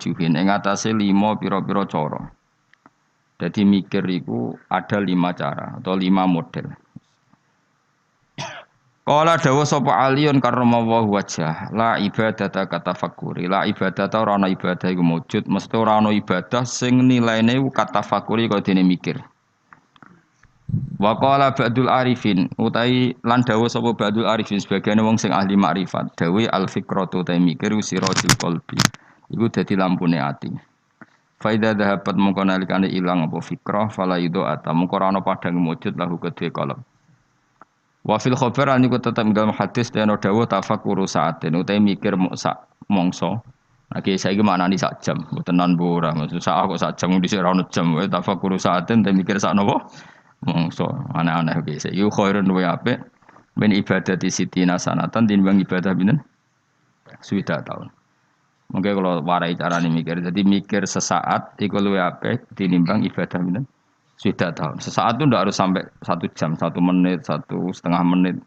wujuhin ing atase 5 pira-pira cara. Jadi mikir iku ada 5 cara atau 5 model. Qala dawa sapa aliyun karramallahu wajhah la ibadata katafakuri la ibadata ora ana ibadah iku wujud mesti ora ana ibadah sing nilaine katafakuri kaya dene mikir. Wa qala ba'dul arifin utai lan dawa sapa ba'dul arifin sebagian wong sing ahli makrifat dawe al fikratu ta mikir sirajul qalbi iku dadi lampune ati. Faida dhahabat mongko nalikane ilang apa fikrah fala ido ata mongko ora ana padang wujud lahu kedue qalb. Wa fil khabar an iku tetep dalam hadis dene dawuh tafakkur saaten utahe mikir sak mongso. Oke saiki maknani sak jam, mboten nan ora maksud sak kok sak jam dhisik ra ono jam wae tafakkur saaten te mikir sak napa mongso. Aneh-aneh biasa. Yu khairun wa apik min ibadati sitina sanatan tinimbang ibadah pinten? Sudah tahun. Mungkin kalau warai carane mikir, jadi mikir sesaat iku luwih apik tinimbang ibadah pinten? Sudah tahun. Sesaat itu tidak harus sampai 1 jam, 1 menit, 1,5 menit.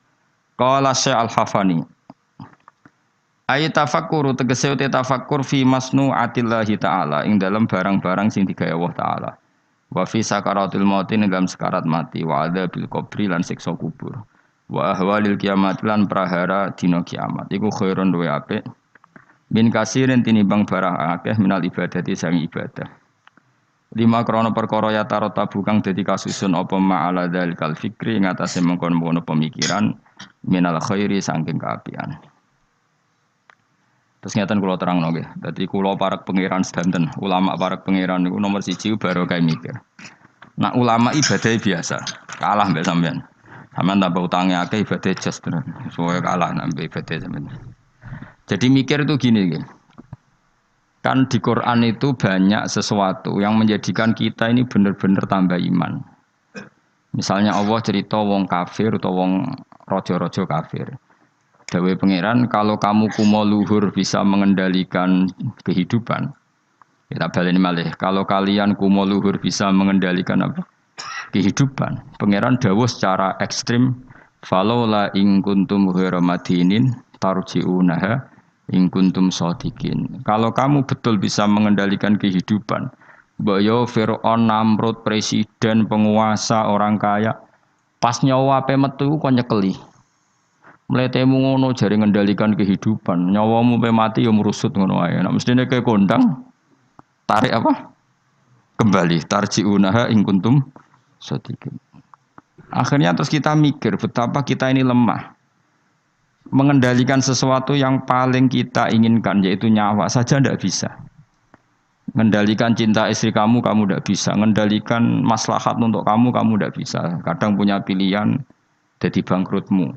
Qala Syekh Al-Hafani. Ayat tafakkur tegese uti tafakkur fi masnu'atillahi ta'ala ing dalam barang-barang sing digawe Allah taala. Wa fi sakaratul maut ing dalam sekarat mati wa adzabil qabri lan siksa kubur. Wa ahwalil kiamat lan prahara dina kiamat. Iku khairun luwih apik. Min kasirin tinimbang barang akeh minal ibadati sang ibadah. 5 krana perkara ya tarot tabukang dadi kasusun apa ma'ala dzalikal fikri ngatasé mengkon-mengkon pemikiran minal khairi saking kaapian. Terus ngeten kula terangno nggih. Dadi kula parek pangeran sedanten, ulama parek pangeran niku nomor 1 barokah mikir. Nah ulama ibadah biasa, kalah mbek sampean. Sampean tambah utange akeh ibadah jas tenan. Soale kalah nambah ibadah sampean. Jadi mikir itu gini nggih. Kan di Quran itu banyak sesuatu yang menjadikan kita ini benar-benar tambah iman. Misalnya Allah cerita wong kafir atau wong rojo-rojo kafir. Dawe pangeran kalau kamu kumo luhur bisa mengendalikan kehidupan. Kita baleni malih. Kalau kalian kumo luhur bisa mengendalikan apa? Kehidupan. Pangeran dawuh secara ekstrim. Falaula in kuntum ghairu madinin tarji'unaha in kuntum shadiqin. Kalau kamu betul bisa mengendalikan kehidupan, mbok yo Firaun, Namrud, presiden, penguasa, orang kaya, pas nyawa ape metu kok nyekeli. Mletemu ngono jare ngendalikan kehidupan, nyawamu pe mati yo merusut ngono wae. Nek mestine ke kondang tarik apa? Kembali tarjiunaha in kuntum shadiqin. Akhirnya terus kita mikir betapa kita ini lemah. Mengendalikan sesuatu yang paling kita inginkan yaitu nyawa saja tidak bisa. Mengendalikan cinta istri kamu tidak bisa. Mengendalikan maslahat untuk kamu tidak bisa. Kadang punya pilihan jadi bangkrutmu,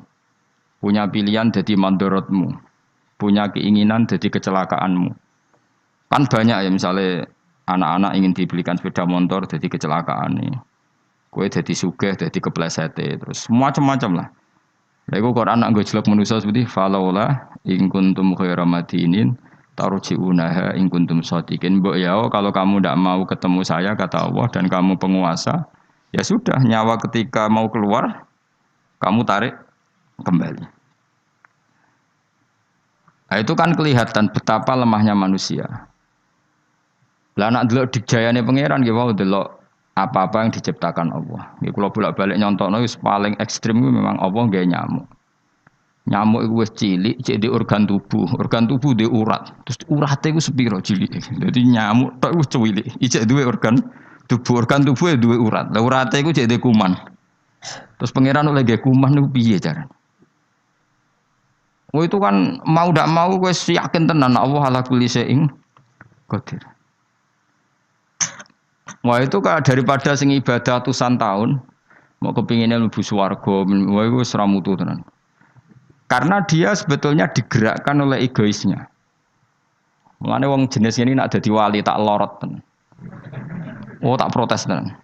punya pilihan jadi mandorotmu, punya keinginan jadi kecelakaanmu. Kan banyak ya misalnya anak-anak ingin dibelikan sepeda motor jadi kecelakaan nih. Kue jadi sugih, jadi kepleset terus macam-macam lah. Lego Quran nak gue jelek manusia seperti falaula in kuntum khairu madinin tarji'unaha in kuntum shadiqin. Mbok ya kalau kamu tidak mau ketemu saya kata Allah dan kamu penguasa, ya sudah nyawa ketika mau keluar kamu tarik kembali. Nah, itu kan kelihatan betapa lemahnya manusia. Lah nak delok dijayane pangeran nggih wau delok apa-apa yang diciptakan Allah. Nggih kula bolak-balik nyontokno wis paling ekstrem kuwi memang Allah nggawe nyamuk. Nyamuk iku wis cilik cek di organ tubuh. Organ tubuh di urat. Terus urate iku sepiro cilik. Dadi nyamuk tok wis cilik. Ijek duwe organ tubuh. Organ tubuh duwe urat. Lah urate iku cek di kuman. Terus pangeran oleh gawe kuman niku piye carane? Oh itu kan mau ndak mau wis yakin tenan Allah ala kulli syai'in qadir. Wah itu kan daripada sing ibadah ratusan tahun mau kepinginnya mlebu swarga, wah itu ora mutu tenan. Karena dia sebetulnya digerakkan oleh egoisnya. Mulane wong jenis ini nak dadi wali tak lorot tenan. Oh tak protes tenan.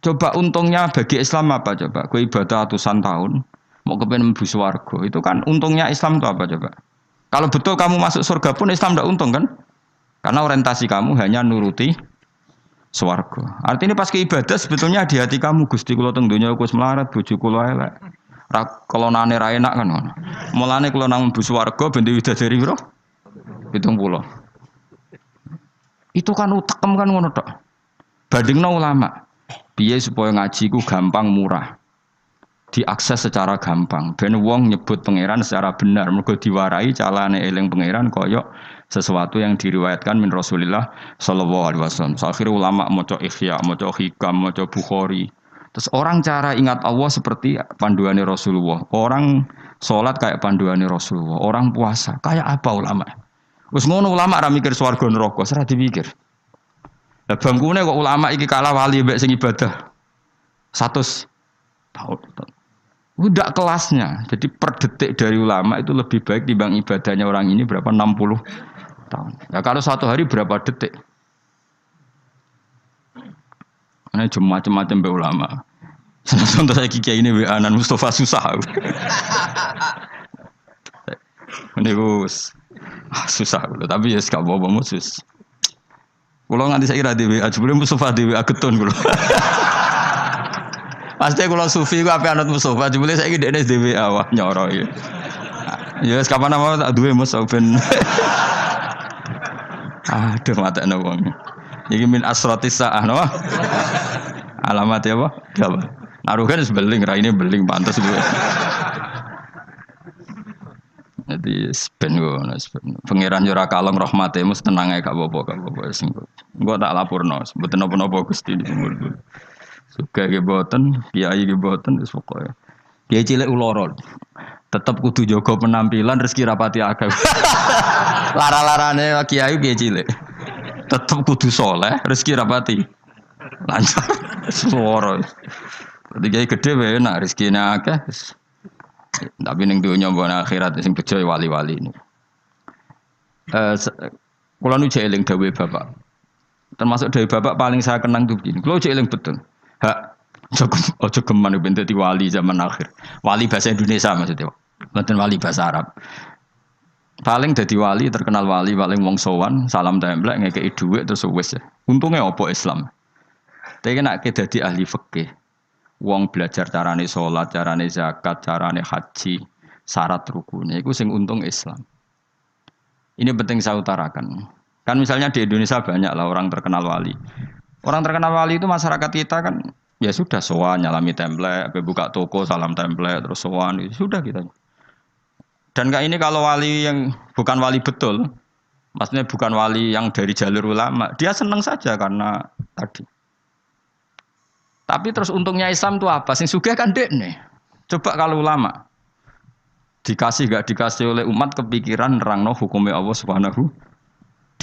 Coba untungnya bagi Islam apa coba? Kowe ibadah ratusan tahun mau kepengin mlebu swarga. Itu kan untungnya Islam itu apa coba? Kalau betul kamu masuk surga pun Islam tidak untung kan? Karena orientasi kamu hanya nuruti swarga. Artinya pas ke ibadah sebetulnya di hati kamu Gusti kula teng donya wis melarat, bojo kula elek. Ra kelonane ra enak kan ngono. Mulane kula nang mlebu swarga ben widadari piro? 70. Itu kan utekem kan ngono tok. Bandingno ulama. Piye supaya ngaji ku gampang murah. Diakses secara gampang. Ben wong nyebut pangeran secara benar. Mergo diwarai calane eling pangeran koyok sesuatu yang diriwayatkan min Rasulillah sallallahu alaihi wasallam. Akhirnya ulama maca Ihya, maca Hikam, maca Bukhari. Terus orang cara ingat Allah seperti panduannya Rasulullah. Orang sholat kayak panduannya Rasulullah. Orang puasa kayak apa ulama? Wis ngono ulama ra mikir swarga neraka, ora dipikir. Lah bangkune kok ulama iki kalah wali mbek sing ibadah 100 tahun. Udah kelasnya. Jadi per detik dari ulama itu lebih baik dibanding ibadahnya orang ini berapa 60 tahun. Ya kalau satu hari berapa detik? Ini cuma macam-macam be ulama. Contoh saya kiai ini Anan Mustafa susah. Ini gus susah, tapi ya sekarang bawa musus. Kalau nganti saya kira di WA, sebelum Mustafa di WA ketun kalau. Pasti kalau sufi gue apa anut Mustafa, sebelum saya kira di WA wah nyoro ya. Ya kapan nama tak dua Mustafa. Aduh mata nawang. Jadi min asrotis sah, no? Alamat ya apa? Apa? Naruh kan sebeling, ini beling pantas gue. Jadi sepen gue, pangeran jura kalong rahmate mus tenang aja kak bobo sing gue tak lapor no, sebetulnya nopo gusti di umur gue. Suka geboten, kiai geboten, terus pokoknya. Kiai cilik ulorol, tetap kudu jogo penampilan, rezeki rapati akeh. Lara-larane kiai cilik. Tetap kudu soleh, rezeki rapati lancar, suara. Ketika gede benar rezeki akeh, tapi neng dunia bukan akhirat sing bejo wali-wali ini. Kalau nu jeeling dawe bapak, termasuk dawe bapak paling saya kenang tuh begini. Kalau jeeling betul, hak ojo geman bentuk di wali zaman akhir. Wali bahasa Indonesia maksudnya, bukan wali bahasa Arab. Paling dadi wali terkenal wali paling wong sowan salam templek ngekeki dhuwit terus wis. Untunge apa Islam? Tapi nek dadi ahli fikih, wong belajar carane salat, carane zakat, carane haji, syarat rukune iku sing untung Islam. Ini penting saya utarakan. Kan misalnya di Indonesia banyak lah orang terkenal wali. Orang terkenal wali itu masyarakat kita kan ya sudah sowan nyalami templek, buka toko salam templek terus sowan sudah kita. Dan kayak ini kalau wali yang bukan wali betul, maksudnya bukan wali yang dari jalur ulama, dia senang saja karena tadi. Tapi terus untungnya Islam itu apa? Sing sugih kan dekne. Coba kalau ulama dikasih gak dikasih oleh umat kepikiran nerangno hukumnya Allah Subhanahu,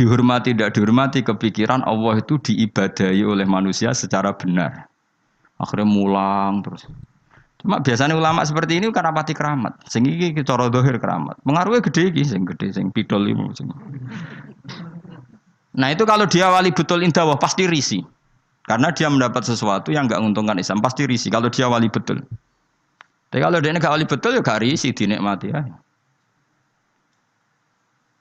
dihormati tidak dihormati kepikiran Allah itu diibadahi oleh manusia secara benar. Akhirnya mulang terus. Cuma biasanya ulama seperti ini karena pati keramat. Sing iki cara zahir keramat. Pengaruhnya gede iki sing pidol iki. Nah, itu kalau dia wali betul indah pasti risi. Karena dia mendapat sesuatu yang enggak menguntungkan Islam, pasti risi kalau dia wali betul. Tapi kalau dia enggak wali betul ya gak risi dinikmati ya.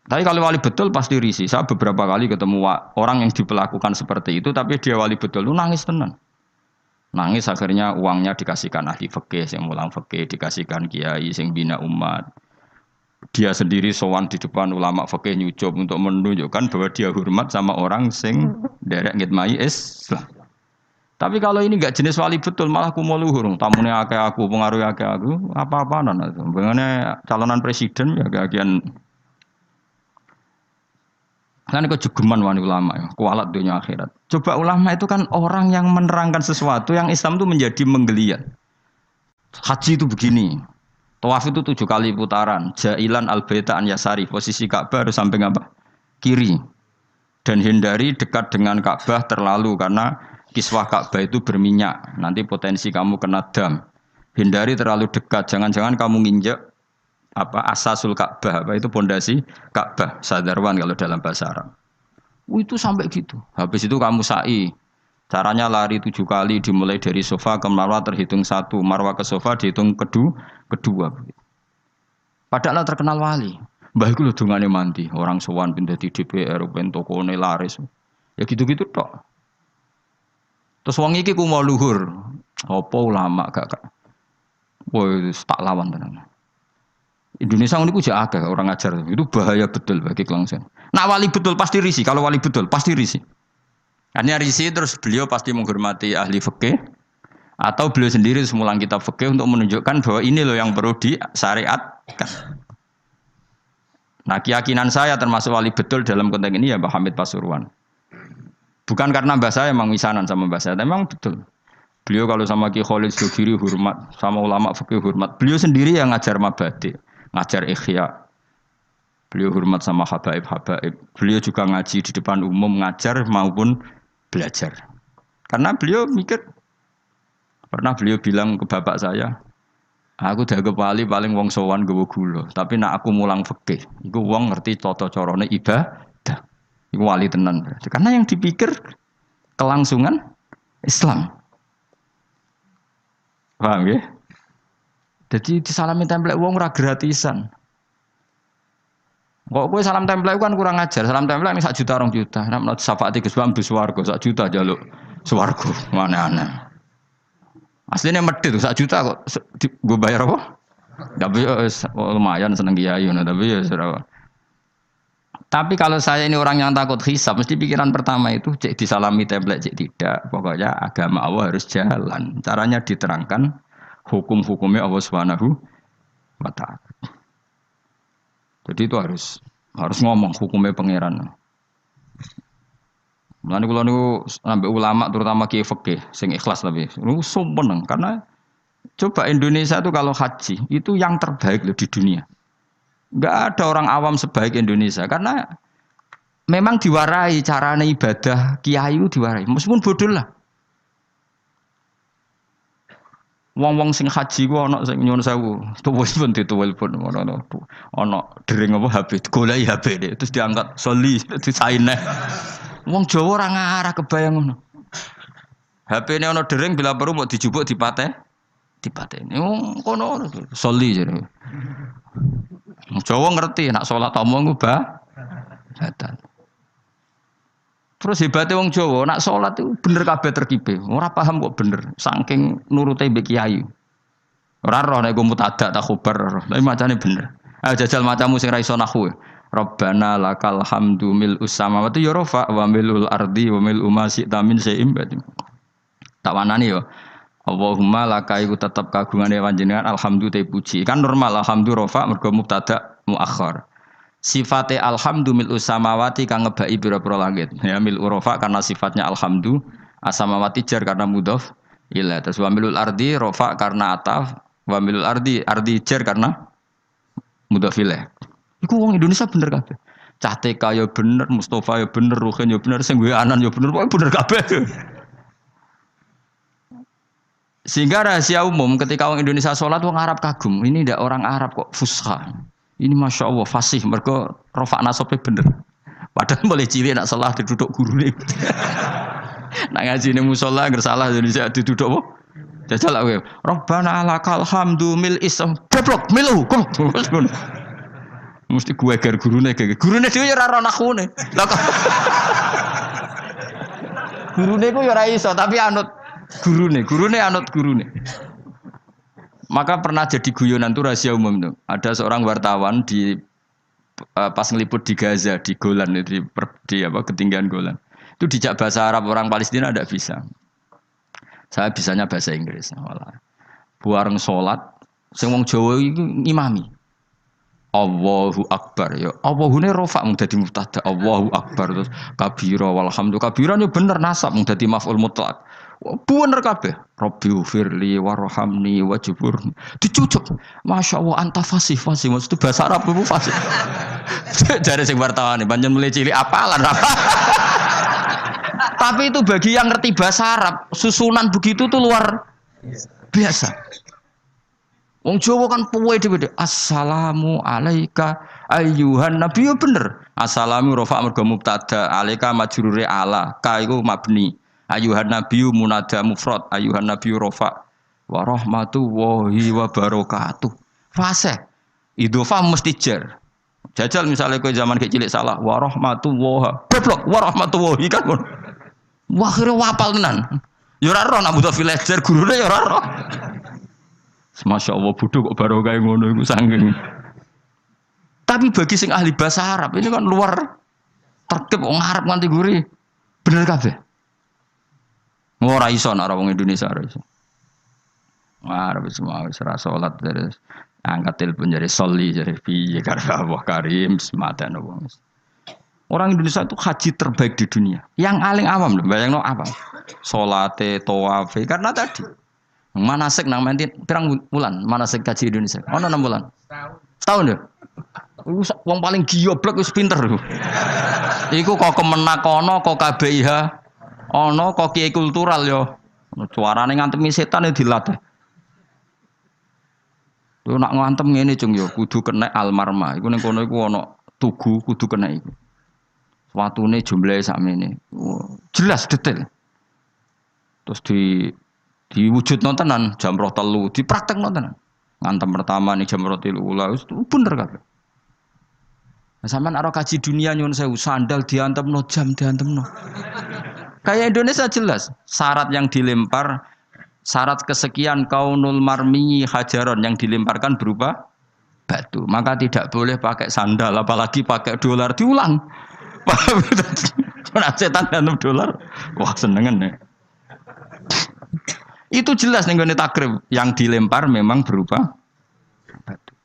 Tapi kalau wali betul pasti risi. Saya beberapa kali ketemu orang yang diperlakukan seperti itu tapi dia wali betul lu nangis tenan. Nangis akhirnya uangnya dikasihkan ahli fikih, yang mulang fikih, dikasihkan kiai, yang bina umat. Dia sendiri sowan di depan ulama fikih nyucup untuk menunjukkan bahwa dia hormat sama orang sing derek ngitmai Islam. Tapi kalau ini enggak jenis wali betul, malah kumo luhur, tamune akeh aku, pengaruh akeh aku, apa-apaan itu. Bagaimana calonan presiden ya kagian. Kan kok jugeman wani ulama ya, kualat dunia akhirat. Coba ulama itu kan orang yang menerangkan sesuatu yang Islam itu menjadi menggeliat. Haji itu begini. Tawaf itu 7 kali putaran. Jailan al-baita an yasari. Posisi Ka'bah harus samping apa? Kiri. Dan hindari dekat dengan Ka'bah terlalu karena kiswah Ka'bah itu berminyak. Nanti potensi kamu kena dam. Hindari terlalu dekat. Jangan-jangan kamu nginjek asasul Ka'bah, apa itu pondasi Ka'bah, sadarwan kalau dalam bahasa Arab. Itu sampai gitu. Habis itu kamu sa'i. Caranya lari 7 kali dimulai dari sofa ke marwah terhitung 1, marwah ke sofa dihitung kedua. Padahal terkenal wali. Mbah iku lho dongane mandi, orang sowan pindah di DPR, ben tokone laris. Ya gitu-gitu tok. Terus wong iki ku mau luhur. Apa ulama gak. Woi, tak lawan tenan. Indonesia ini ku akeh orang ngajar. Itu bahaya betul bagi kelangsungan. Nak wali betul pasti risih. Kalau wali betul pasti risih. Hanya risih terus beliau pasti menghormati ahli fikih atau beliau sendiri semulang kitab fikih untuk menunjukkan bahwa ini loh yang perlu disyariatkan. Nah keyakinan saya termasuk wali betul dalam konteks ini ya Mbah Hamid Pasuruan. Bukan karena mbah saya memang misanan sama mbah saya, memang betul. Beliau kalau sama Ki Khalid Sugiri hormat, sama ulama fikih hormat. Beliau sendiri yang ngajar mabadi, ngajar ikhya. Beliau hormat sama habaib-habaib. Beliau juga ngaji di depan umum, ngajar maupun belajar. Karena beliau mikir, pernah beliau bilang ke bapak saya, aku dianggap wali paling wong sowan gawa gula, tapi nak aku mulang fikih, iku wong ngerti tata carane ibadah. Iku wali tenan. Karena yang dipikir kelangsungan Islam. Paham ya? Jadi disalami template wong ora gratisan. Kok kowe salam template kan kurang ajar. Salam template ini 1 juta 2 juta. Nek menawa syafaat Gus Bam bus swarga 1 juta njaluk swarga. Aneh-aneh. Aslinya medhit 1 juta kok gue bayar apa? Tapi lumayan seneng kiai tapi ya sira. Tapi kalau saya ini orang yang takut hisab, mesti pikiran pertama itu cek disalami template cek tidak. Pokoknya agama Allah harus jalan. Caranya diterangkan hukum-hukumnya Allah Subhanahu wa taala. Jadi itu harus ngomong hukumnya pangeran. Mulane kula niku ambek ulama terutama kiai fikih sing ikhlas tapi niku seneng karena coba Indonesia itu kalau haji itu yang terbaik loh di dunia. Enggak ada orang awam sebaik Indonesia karena memang diwarai carane ibadah kiai itu diwarai meskipun bodoh lah. Wong-wong sing haji ku ana sing nyuwun sewu, tuwis pun dituwilpun ana dering apa HP, goleki HP terus diangkat soli disaine. Wong Jawa ora ngarah kebayang ngono. HP-ne ana dering bila perlu mau dijupuk dipateni. Wong kono soli jare. Jawa ngerti nak salat omong ku batal. Terus hebatnya wong Jawa, nak sholat itu bener kabeh terkipe. Ora paham kok bener, saking nurute mbek kiai. Ora roh nek mutadak tak khobar, tapi macane bener. Ayo jajal macamu sing ra iso nahwu. Rabbana lakal hamdu mil samawati ya rafa wa milul ardi wa mil ma syi'ta min syai'in ba'd. Tak wanani yo. Allahumma laka iku tetep kagungane panjenengan alhamdulillah puji. Kan normal alhamdulillah rafa mergo mubtada muakhir. Sifate alhamdu mil samawati kang ngebaki pira-pira langit. Ya mil rafa karena sifatnya alhamdu, asamawati jar karena mudhof ila. Terus wa milul ardi rafa karena ataf, wa milul ardi jar karena mudhof ilaih. Iku wong Indonesia bener kabeh. Cah TK ya bener, Mustafa ya bener, Ruhin ya bener, sing anan ya bener, pokoke bener kabeh. Sehingga rahasia umum ketika orang Indonesia sholat orang Arab kagum. Ini tidak orang Arab kok fusha. Ini masya Allah fasih. Mereka rofak nasabnya bener. Padahal boleh cilik nak salah diduduk guru ni. Nak ngaji ni musola ngersalah Indonesia diduduk apa? Jajal lah. Rabbana lakal hamdu mil isam. Deblok milu. Mesti gue gar gurune kayak gurune dia ya ora nakhune. Gurune ku ya ora iso tapi anut gurune anut gurune. Maka pernah jadi guyonan tuh rahasia umum tuh. Ada seorang wartawan di pas ngeliput di Gaza di Golan di ketinggian Golan. Itu dijak bahasa Arab orang Palestina tidak bisa. Saya bisanya bahasa Inggris. Malah. Buareng sholat, sing wong Jawa itu imami. Allahu Akbar ya. Allahune rofa mung dadi mubtada. Allahu Akbar terus kabira walhamdulillah. Kabirane bener nasab mung dadi maf'ul mutlaq. Bener kabeh. Rabbi firli warhamni wajburni. Dicucuk. Masyaallah anta fasih. Maksud bahasa Arab itu fasih. Jare sing wartawan panjen mulai cilik apalan apa. Tapi itu bagi yang ngerti bahasa Arab, susunan begitu tuh luar biasa. Wong Jawa kan puwe dhewe. Assalamu alayka ayyuhan nabi yo bener. Assalamu rafa mergo mubtada, alayka majrure ala, ka iku mabni. Ayyuhan nabi munada mufrad, ayyuhan nabi rafa wa rahmatullahi wa barakatuh. Fase. Idhofah mesti jar. Jajal misalnya kowe zaman kecil salah wa rahmatullahi. Goblok wa rahmatullahi kan. Wah kira wapal tenan. Ya ora roh nak butuh villager gurune ya ora roh. Masya Allah bodoh kok baru kayak ngono iku saking. Tapi bagi sing ahli bahasa Arab ini kan luar tertib wong Arab nganti guri. Bener kabeh. Ora iso nek wong Indonesia ora iso. Arab semua wis ora salat terus angkat telepon jadi soli jadi piye karo Allah Karim sematan wong. Orang Indonesia itu haji terbaik di dunia. Yang paling awam lho, bayangno apa? Salate, tawafe karena tadi manasik nang menti pirang bulan manasik haji Indonesia. Ono 6 bulan. Setahun ya? Wong paling gioblok wis pinter lho. Iku kok kemenak ono kok KBIH ono kok kiai kultural yo. Suarane ngantemi setan dilatih. Lu nak ngantem ngene cung yo kudu kena almarma. Iku ning kono iku ana tugu kudu kena iku. Watune jumlahe sakmene. Jelas detail. Terus diwujudno tenan jam 3 dipraktekno tenan. Ngantem pertama nih jam 3 ula wis bener kabeh. Nah, sampean ora kaji dunia nyun sewu sandal diantemno jam diantemno. Kayak Indonesia jelas syarat yang dilempar syarat kesekian kaunul marmi hajaron yang dilemparkan berupa batu. Maka tidak boleh pakai sandal apalagi pakai dolar diulang. Cuma setan dalam dolar. Wah senengan ya. Itu jelas nih gue takrib yang dilempar memang berupa batu.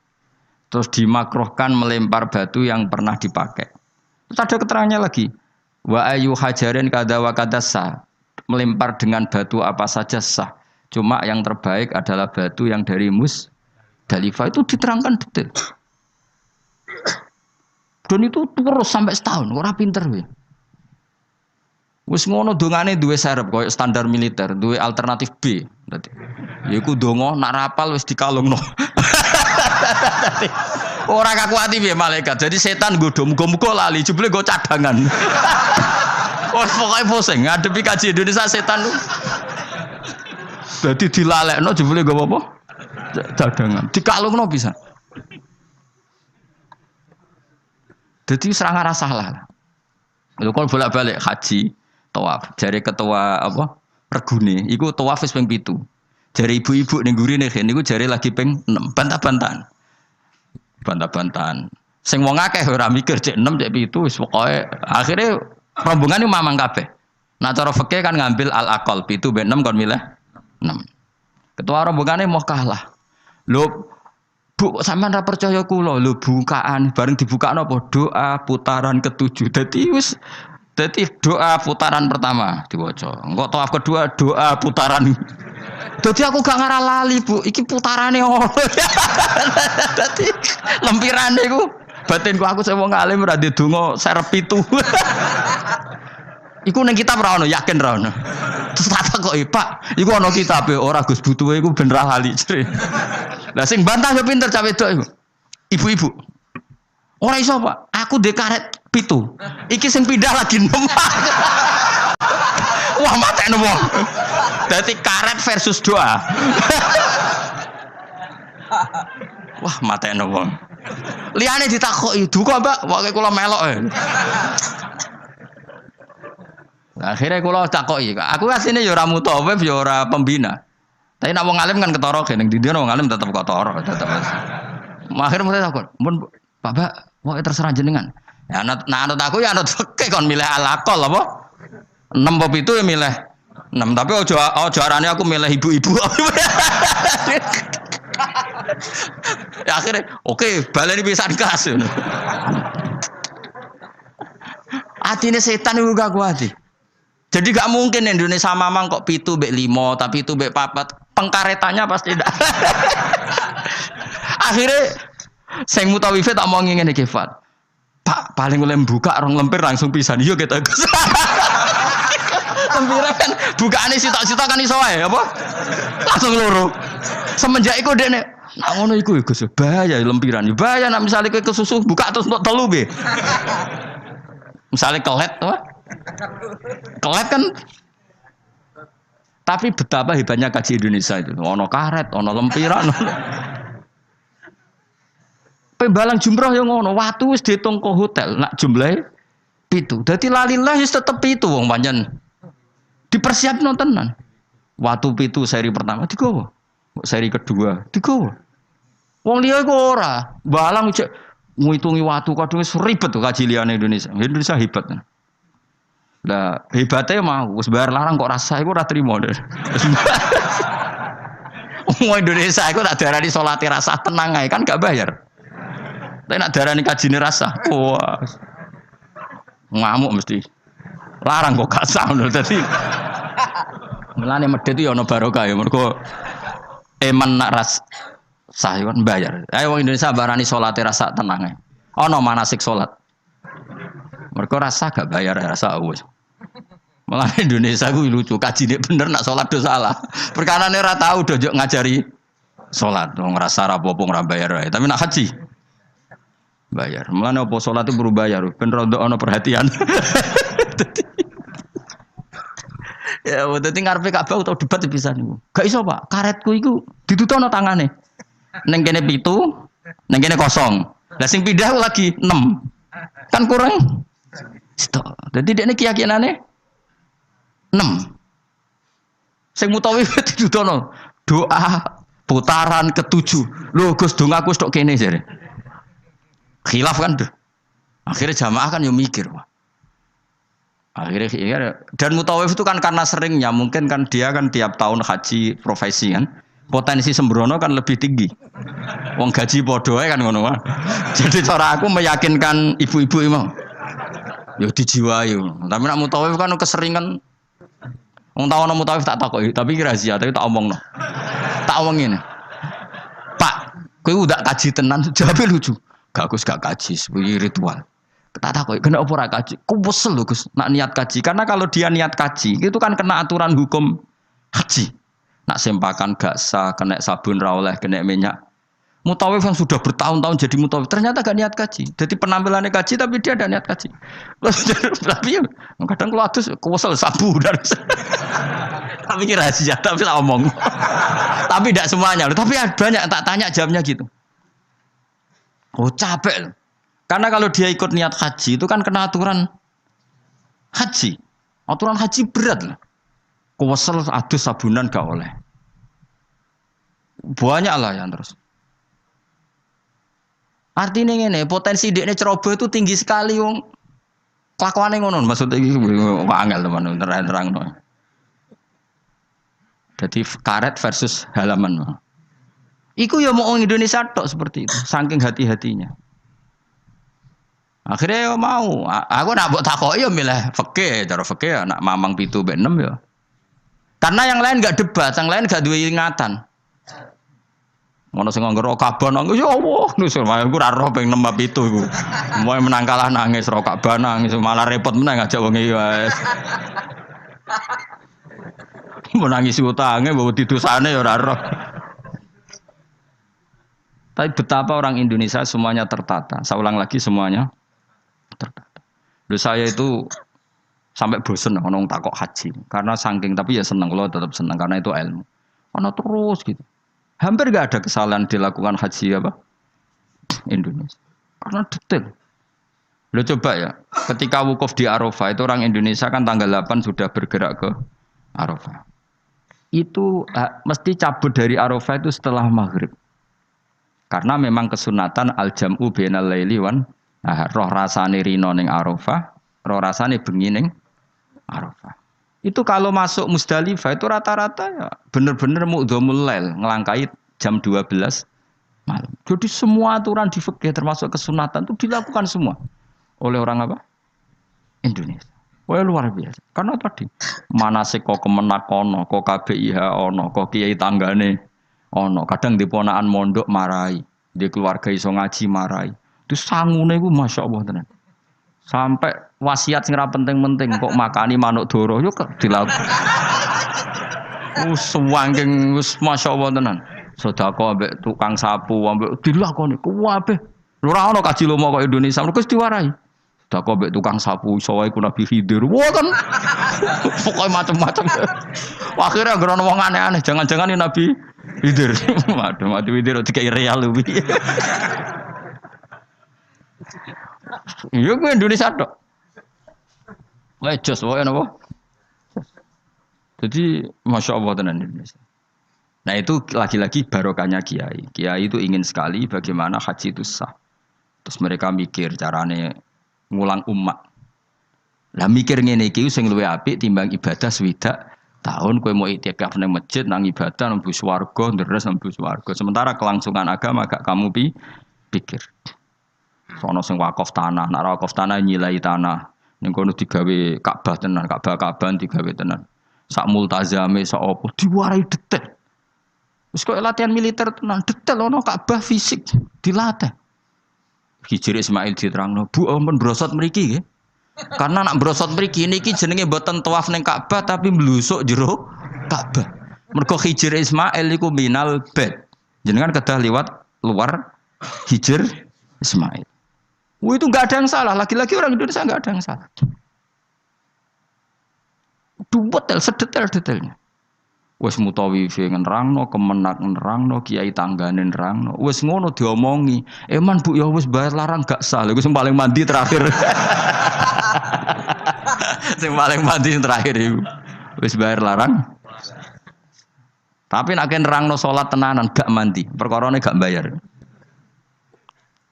Terus dimakruhkan melempar batu yang pernah dipakai. Terus ada keterangannya lagi. Wa ayu hajarin kada wa kada sah. Melempar dengan batu apa saja sah. Cuma yang terbaik adalah batu yang dari Musdalifah itu diterangkan detail. Dan itu terus sampai setahun, ora pinter we. Wis ngono dongane duwe serep koyo standar militer, duwe alternatif B. Dadi yaiku donga nak rapal wis dikalungno. Ora kakuati piye malaikat. Jadi setan nggodho muga-muga lali, jebule nggo cadangan. Wes pokoke pusing ngadepi kaji Indonesia setan. Dadi dilalekno jebule nggo apa? Cadangan. Dikalungno bisa. Jadi serangan salah. Lho kon bolak-balik haji, tawaf. Jare ketua apa? Regune, iku tawaf wis ping 7. Jare ibu-ibu ning gurine kene niku jare lagi ping 6. Bantah-bantahan. Bantah-bantahan. Sing wong akeh ora mikir cek 6 cek 7 wis pokoke akhire rombongan iki mamang kabeh. Nah cara fikih kan ngambil al-aqal 7 ben 6 kon milih 6. Ketua rombongane mau kalah. Lho Bu, sampean ra percaya kula lho bukaan bareng dibukakno apa doa putaran ke-7. Dadi doa putaran pertama diwaca. Engko tawaf kedua doa putaran. Dadi aku gak ngarah lali, Bu. Iki putarane ono. Dadi lempirane iku batinku aku sing wong alim ra ndedonga serep 7. Iku ning kitab ra ono, yakin ra ono. Terus tak kok Pak, iku ana kitabe ora Gus butuhe iku ben ra lali. Lah sing bantah yo pinter cah wedok iku. Ibu-ibu. Ora iso, Pak. Aku ndek karet 7. Iki sing pindah lagi 6. Wah, matekno wong. Dadi karet versus doa. Wah, matekno wong. Liyane ditakoki, "Duka, Mbak?" Pokoke kula melok e. Akhirnya kula takoki, aku asline ya ora mutawif ya ora pembina. Tapi nak wong alim kan ketara gene ndi wong alim tetep ketara, tetep. Akhir mulai takon, "Mun Bapak, pokoke terserah jenengan." Ya anut aku ya anut fikih kon milih al-aqal apa? 6 apa 7 ya milih 6, tapi aja arane aku milih ibu-ibu. Ya akhirnya oke, baleni pisan kas. Atine setan iku gak kuat. Jadi gak mungkin Indonesia mamang kok 7 mbek 5, tapi 7 mbek 4. Pengkaretannya pasti tidak. Akhirnya sing mutawife tak mau ngene iki, Fat. Pak, paling oleh buka rong lempir langsung pisan. Yo kita. Lempire kan bukaane sitok-sitok kan iso wae apa? Langsung loro. Semenjak iku dekne, nak ngono iku Gus, bahaya lempiran. Bahaya nek misale kowe kesusu buka terus untuk telu be. Misale kelet apa? Kelet kan. Tapi betapa hebatnya kaji Indonesia itu. Ono karet, ono lempiran. Pembalang jumroh yang ngono, watu wis diitung ke hotel, nak jumlahe 7. Dadi lalilah wis tetep 7 wong pancen. Dipersiapno tenan. Watu 7 seri pertama digowo. Seri kedua digowo. Wong liya iku ora, balang cek Ngitungi waktu kadung wis ribet tuh kaji liyane Indonesia. Indonesia hebat. Lah hebatnya mau wis bayar larang kok rasa iku ora trimo deh. Wong Indonesia iku tak darani salate rasa tenang ae kan gak bayar. Tapi nak darani kajine rasa. Wah. Ngamuk mesti. Larang kok gak sah lho dadi. Mulane medhit yo ana barokah ya mergo eman nak ras sah kan bayar. Ayo wong Indonesia barani salate rasa tenang ae. Ana manasik salat. Mergo rasa gak bayar rasa wis. Malah Indonesia gue lucu, kaji dia bener nak sholat do salah. Perkara ini ora tahu dojo ngajari sholat, ngerasa rapopo nggak bayar, tapi nak haji bayar. Malah nopo sholat itu berubah bayar, bener untuk ono perhatian. Ya, udah tinggal PKB atau debat bisa nih. Gak iso pak, karetku itu ditutup no tangannya. Neng kene pitu, neng kene kosong. Lah sing pindah lagi 6, kan kurang. Stop. Jadi dia ini keyakinannya 6. Sing mutawi ditutono doa putaran ke-7. Lho Gus dongaku stok kene jare. Khilaf kan tuh. Akhirnya jamaah kan yo mikir, wah. Akhirnya ya, dan mutawif itu kan karena seringnya mungkin kan dia kan tiap tahun haji profesi kan. Potensi sembrono kan lebih tinggi. Wong gaji padha kan ngono. Jadi cara aku meyakinkan ibu-ibu imam. Yo dijiwai. Tapi nak mutawif kan keseringan. Wong tau ana mutawif tak takoki, tapi rahasia, tapi tak omongno. Tak omongin. Pak, kowe udah kaji tenan, jawabe lucu. Gak Gus gak kaji, sebagai ritual. Tak takoki, kenapa ora kaji? Ku wesel lho Gus, nak niat kaji. Karena kalau dia niat kaji, itu kan kena aturan hukum haji. Nak sempakan gak sah, kena sabun ra oleh, kena minyak. Mutawif yang sudah bertahun-tahun jadi mutawif ternyata gak niat kaji. Jadi penampilannya kaji tapi dia ada niat kaji. Tapi kadang kalau adus kuwesel sabu dan tapi kira rahasia tapi tak omong. Tapi tidak semuanya. Tapi banyak tak tanya jamnya gitu. Oh capek. Karena kalau dia ikut niat haji itu kan kena aturan haji. Aturan haji berat lah. Kuwesel adus sabunan gak oleh. Banyak lah yang terus. Artinya ini potensi dekne ceroboh itu tinggi sekali wong. Kelakuane ngono maksudnya iki angel teman terang-terang no. Jadi karet versus halaman. Iku ya mau orang Indonesia tok seperti itu, saking hati-hatinya. Akhirnya ya mau, aku nak mbok takoki ya milih fikih, cara fikih nak mamang 7 mbek 6 ya. Karena yang lain enggak debat, yang lain enggak duwe ingatan. Ono sing nganggo rokaban nangis ya Allah, nus aku ora roh ping 6 7 iku. Moe menang kalah nangis rokaban nangis malah repot menang ngajak wong iki wis. Menangis utange bawa didosane ya ora roh. Tapi betapa orang Indonesia semuanya tertata. Saya ulang lagi semuanya tertata. Loh saya itu sampai bosen ono takok haji karena saking tapi ya seneng kalau tetap seneng karena itu ilmu. Ono terus gitu. Hampir gak ada kesalahan dilakukan haji apa? Indonesia. Karena detail. Lo coba ya, ketika wukuf di Arafah itu orang Indonesia kan tanggal 8 sudah bergerak ke Arafah. Itu mesti cabut dari Arafah itu setelah maghrib. Karena memang kesunatan al-jam'u bainal laili wan roh rasane rino ning Arafah, roh rasane bengi ning Arafah. Itu kalau masuk Musdalifah itu rata-rata ya benar-benar mu'dhamul lail, ngelangkai jam 12 malam. Jadi semua aturan di fikih termasuk kesunatan itu dilakukan semua oleh orang apa? Indonesia. Wah luar biasa. Karena tadi manasik kok kemenak ono, kok KBIH ono, kok kiai tanggane ono. Kadang di ponakan mondok marai, di keluarga iso ngaji marai. Itu sangune iku masyaallah tenan. Sampai wasiat sing ra penting-penting kok makani manuk doro yo dilakukan. Suwangking wis masyaallah tenan. Sedekah ambek tukang sapu ambek dilakoni kuwabe. Lho ora ono kaji lomo kok Indonesia mergo wis diwarai. Sedekah ambek tukang sapu iso wae ku Nabi Khidir. Wah kan pokoke macam-macam. Akhirnya gerono wong aneh-aneh, jangan-jangan ini Nabi Khidir. Waduh, Nabi Khidir dikai real lho. Iya gue Indonesia tok. Wajos wae napa? Jadi Masya Allah tenan Indonesia. Nah itu lagi-lagi barokahnya Kiai. Kiai itu ingin sekali bagaimana haji itu sah. Terus mereka mikir carane ngulang umat. Lah mikir ngene iki sing luwih apik timbang ibadah swidak tahun kowe mau iktikaf nang masjid nang ibadah nang swarga ndres nang swarga. Sementara kelangsungan agama gak kamu pikir. Sono sing wakaf tanah, nek wakaf tanah nyilai tanah. Ning kono digawe Ka'bah tenan, Ka'bah digawe tenan. Sak multazame sak opo diwarai detail. Wis kok latihan militer tenan, detail ono Ka'bah fisik dilatih. Hijri Ismail diterangno, Bu ampun brosot mriki nggih. Karena nak brosot mriki niki jenenge mboten tawaf ning Ka'bah tapi mblusuk jero Ka'bah. Mergo Hijri Ismail iku minal bait. Jenengan kedah liwat luar Hijr Ismail. Itu enggak ada yang salah, lagi-lagi orang Indonesia enggak ada yang salah. Detail sedetail-detailnya. Wes mutawifi nerangno, kemenak nerangno, kiai tanggane nerangno. Wes ngono diomongi. Eman Bu ya wes bayar larang gak sah. Lha sing paling mandi terakhir. Sing paling mandi terakhir iku. Wes bayar larang. Tapi nek nerangno salat tenanan gak mandi, perkarane gak bayar.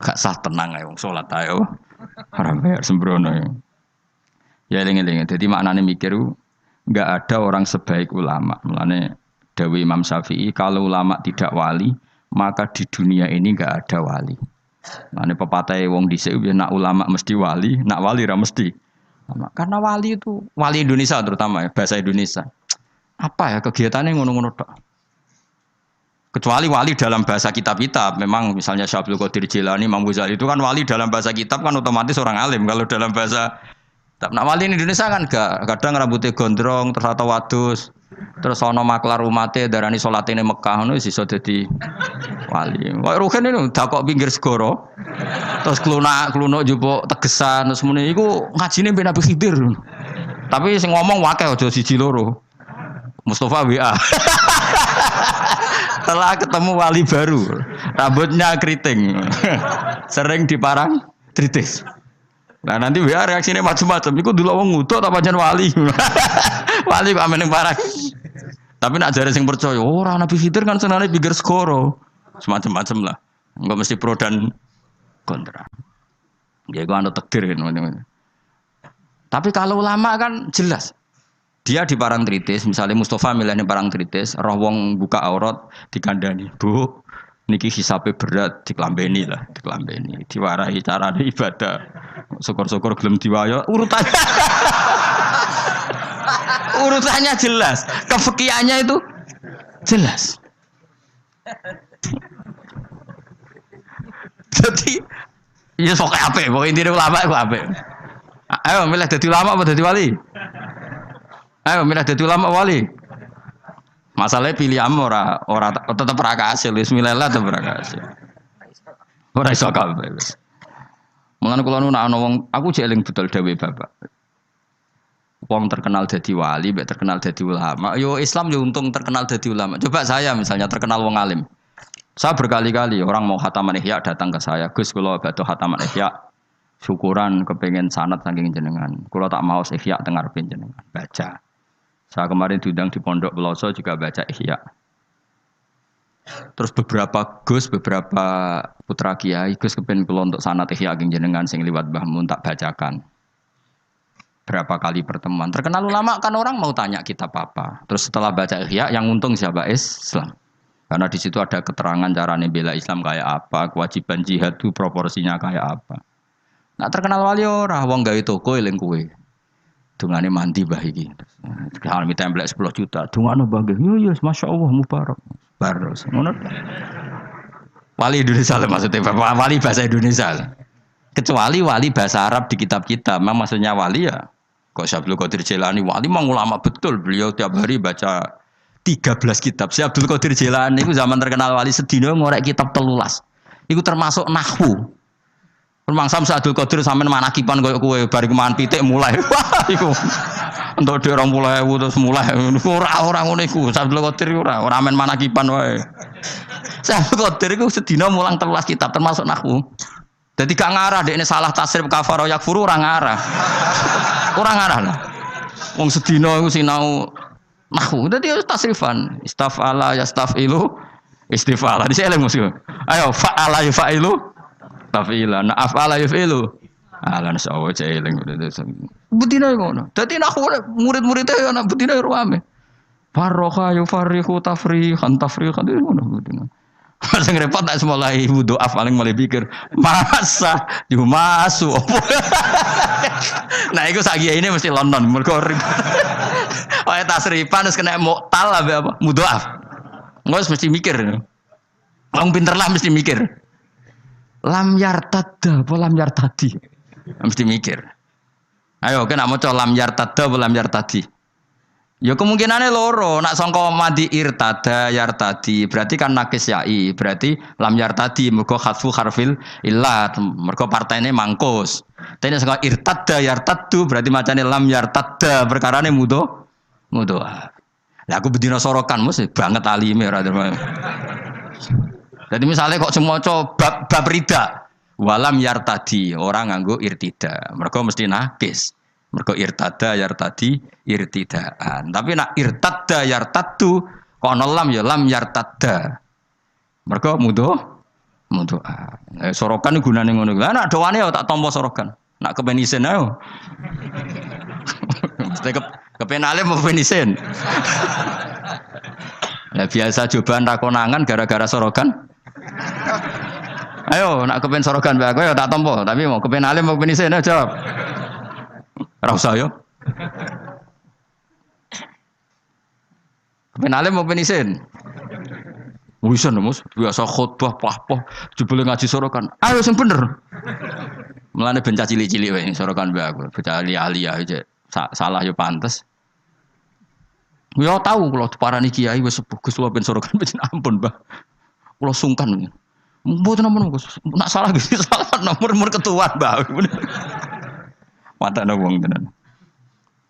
Gak sah tenang ae wong salat ae. Ora bayar sembrono. Ya eling-eling. Dadi maknane mikir enggak ada orang sebaik ulama. Mulane dawuh Imam Syafi'i, kalau ulama tidak wali, maka di dunia ini enggak ada wali. Mulane pepatah wong dhisik nak ulama mesti wali, nak wali ra mesti. Karena wali itu wali Indonesia terutama ya, bahasa Indonesia. Apa ya kegiatannya ngono-ngono tok. Kecuali wali dalam bahasa kitab-kitab, memang misalnya Syekh Abdul Qadir Jilani, Imam Ghazali itu kan wali dalam bahasa kitab kan otomatis orang alim. Kalau dalam bahasa nah wali Indonesia kan gak, kadang rambutnya gondrong terus atau wadus, terus ono maklar umate darani salatine Mekah ngono wis iso dadi wali. Kok rugen ini dakok pinggir segara. Terus klunak jupuk tegesan terus mene iku ngajine ben Nabi Khidir. Tapi sing ngomong wakil aja siji loro. Mustafa WA. Setelah ketemu wali baru, rambutnya keriting. Sering diparang tritis. Nah nanti WA reaksinya macam-macam. Iku dulu wong ngutuk apa jan wali. Wali kok ameneng parah. Tapi nak jare sing percaya, ora Nabi Khidir kan senane pinggir segara. Semacam-macam lah. Enggak mesti pro dan kontra. Ya iku anu takdir kan. Tapi kalau ulama kan jelas. Dia di parang tritis, misalnya Mustafa milihnya parang tritis, roh wong buka aurat dikandani. Bu, niki hisabe berat diklambeni lah, diklambeni. Diwarahi carane ibadah. Syukur-syukur gelem diwayo urutannya. Urutannya jelas, kefikihannya itu jelas. Jadi ya sok apik, pokoke intine ulama iku apik. Ayo milih dadi ulama apa dadi wali? Ayo milih dadi ulama wali. Masalahnya pilih ora tetep ra kasil, bismillah tetep ra kasil. Ora iso kabeh. Mulane kula nu ana wong aku jek eling betul dawuh Bapak. Wong terkenal dadi wali, mbek terkenal dadi ulama. Yo Islam yo untung terkenal dadi ulama. Coba saya misalnya terkenal wong alim. Saya berkali-kali orang mau khataman Ihya datang ke saya, Gus kula badhe khataman Ihya. Syukuran kepengen sanad saking jenengan. Kula tak mau Ihya teng ngarepe jenengan. Baca. Saya kemarin diundang di Pondok Peloso juga baca Ihya. Terus beberapa putra kiai Gus kepen kula untuk sanad Ihya saking jenengan sing liwat Mbah Mun tak bacakan. Berapa kali pertemuan. Terkenal ulama kan orang mau tanya kitab apa. Terus setelah baca Ihya yang untung siapa? Islam. Karena di situ ada keterangan carane bela Islam kayak apa, kewajiban jihad itu proporsinya kayak apa. Nah terkenal wali ora wong gawe toko eling kowe. Dungane mandi mbah iki. Kalau minta template 10 juta, dungane mbah nggih. Yo masyaallah mubarak. Baros. Ngono. Wali Indonesia maksudnya wali bahasa Indonesia. Kecuali wali bahasa Arab di kitab-kitab, memang maksudnya wali ya. Kok Syekh Abdul Qadir Jilani wali memang ulama betul, beliau tiap hari baca 13 kitab. Syekh Abdul Qadir Jilani itu zaman terkenal wali sedina ngorek kitab 13. Iku termasuk nahwu. Memang Syekh Abdul Qadir sampean manakipan koyo kowe bar keman pitik mulai. Wah iku. Entuk dhek 20.000 terus mulai ora ngono iku. Syekh Abdul Qadir ora men manakipan wae. Syekh Abdul Qadir iku sedina mulang 13 kitab termasuk nahwu. Jadi gak ngarah dekne salah tasrif kafaro yakfuru ora ngarah. Ora ngarah lah. Wong sedina iku sinau nahwu. Dadi tasrifan istafala yastafilu istifala. Dise eleng mesti. Ayo fa'ala yafa'ilu tafilan. Nah, afala yufilu. Alan sawo celing. Betina ngono. Dadi nek murid-muridé ana betina ruame. Farroha yufarihu tafrihan itu ngono betina. Sing repot tak mulai wudu paling mulai pikir masa yumasu. Nah iku sak ini mesti London mergo wae tasrifan wis kena muktal apa mudhoaf. Engko mesti mikir. Wong pinter lah mesti mikir. Lam yartadda apa lam yartadi? Mesti mikir. Ayo kena maca lam yartadda apa lam yartadi? Ya kemungkinannya loro, nak sangka mandi irtada yartadi, berarti kan nakis yai, berarti lam yartadi mergo khatfu harfil illat, mergo partainya mangkus. Tapi sangka irtada yartaddu berarti macane lam yartadda, perkarane mudo. Lah aku bedina sorokan mesti banget alime ora. Jadi misalnya kok semoco bab rida, walam yartadi, orang nganggo irtida, mergo mesti nakis. Mergo irtada yartadi irtidaan. Tapi nak irtadda yartaddu kok ana lam ya lam yartadda. Mergo mudo. Sorokan gunane ngono. Lah nak doane ya tak tampa sorokan. Nak kepen isin ayo. Mesti kepen alim mau kepen isin. Lah biasa cobaan ra konangan gara-gara sorokan. Ayo nak kepen sorokan bae aku ya tak tampa, tapi mau kepen alim mau kepen isin ayo jawab. Rasa yo. Kepenale mau penisin. Wisan Mas, biasa khotbah pah-pah jebule ngaji sorokan. Ayo sing bener. Mulane ben cilik-cilik wae sorokan wae aku. Bocah ahli aja. Salah yo pantes. Yo tahu kula diparani kiai wis sepuh Gus kula ben sorokan ben ampun, Mbah. Kula sungkan. Mboten nomor Gus. Nak salah Gus salah nomor ketua, Mbah. Mata wong tenan.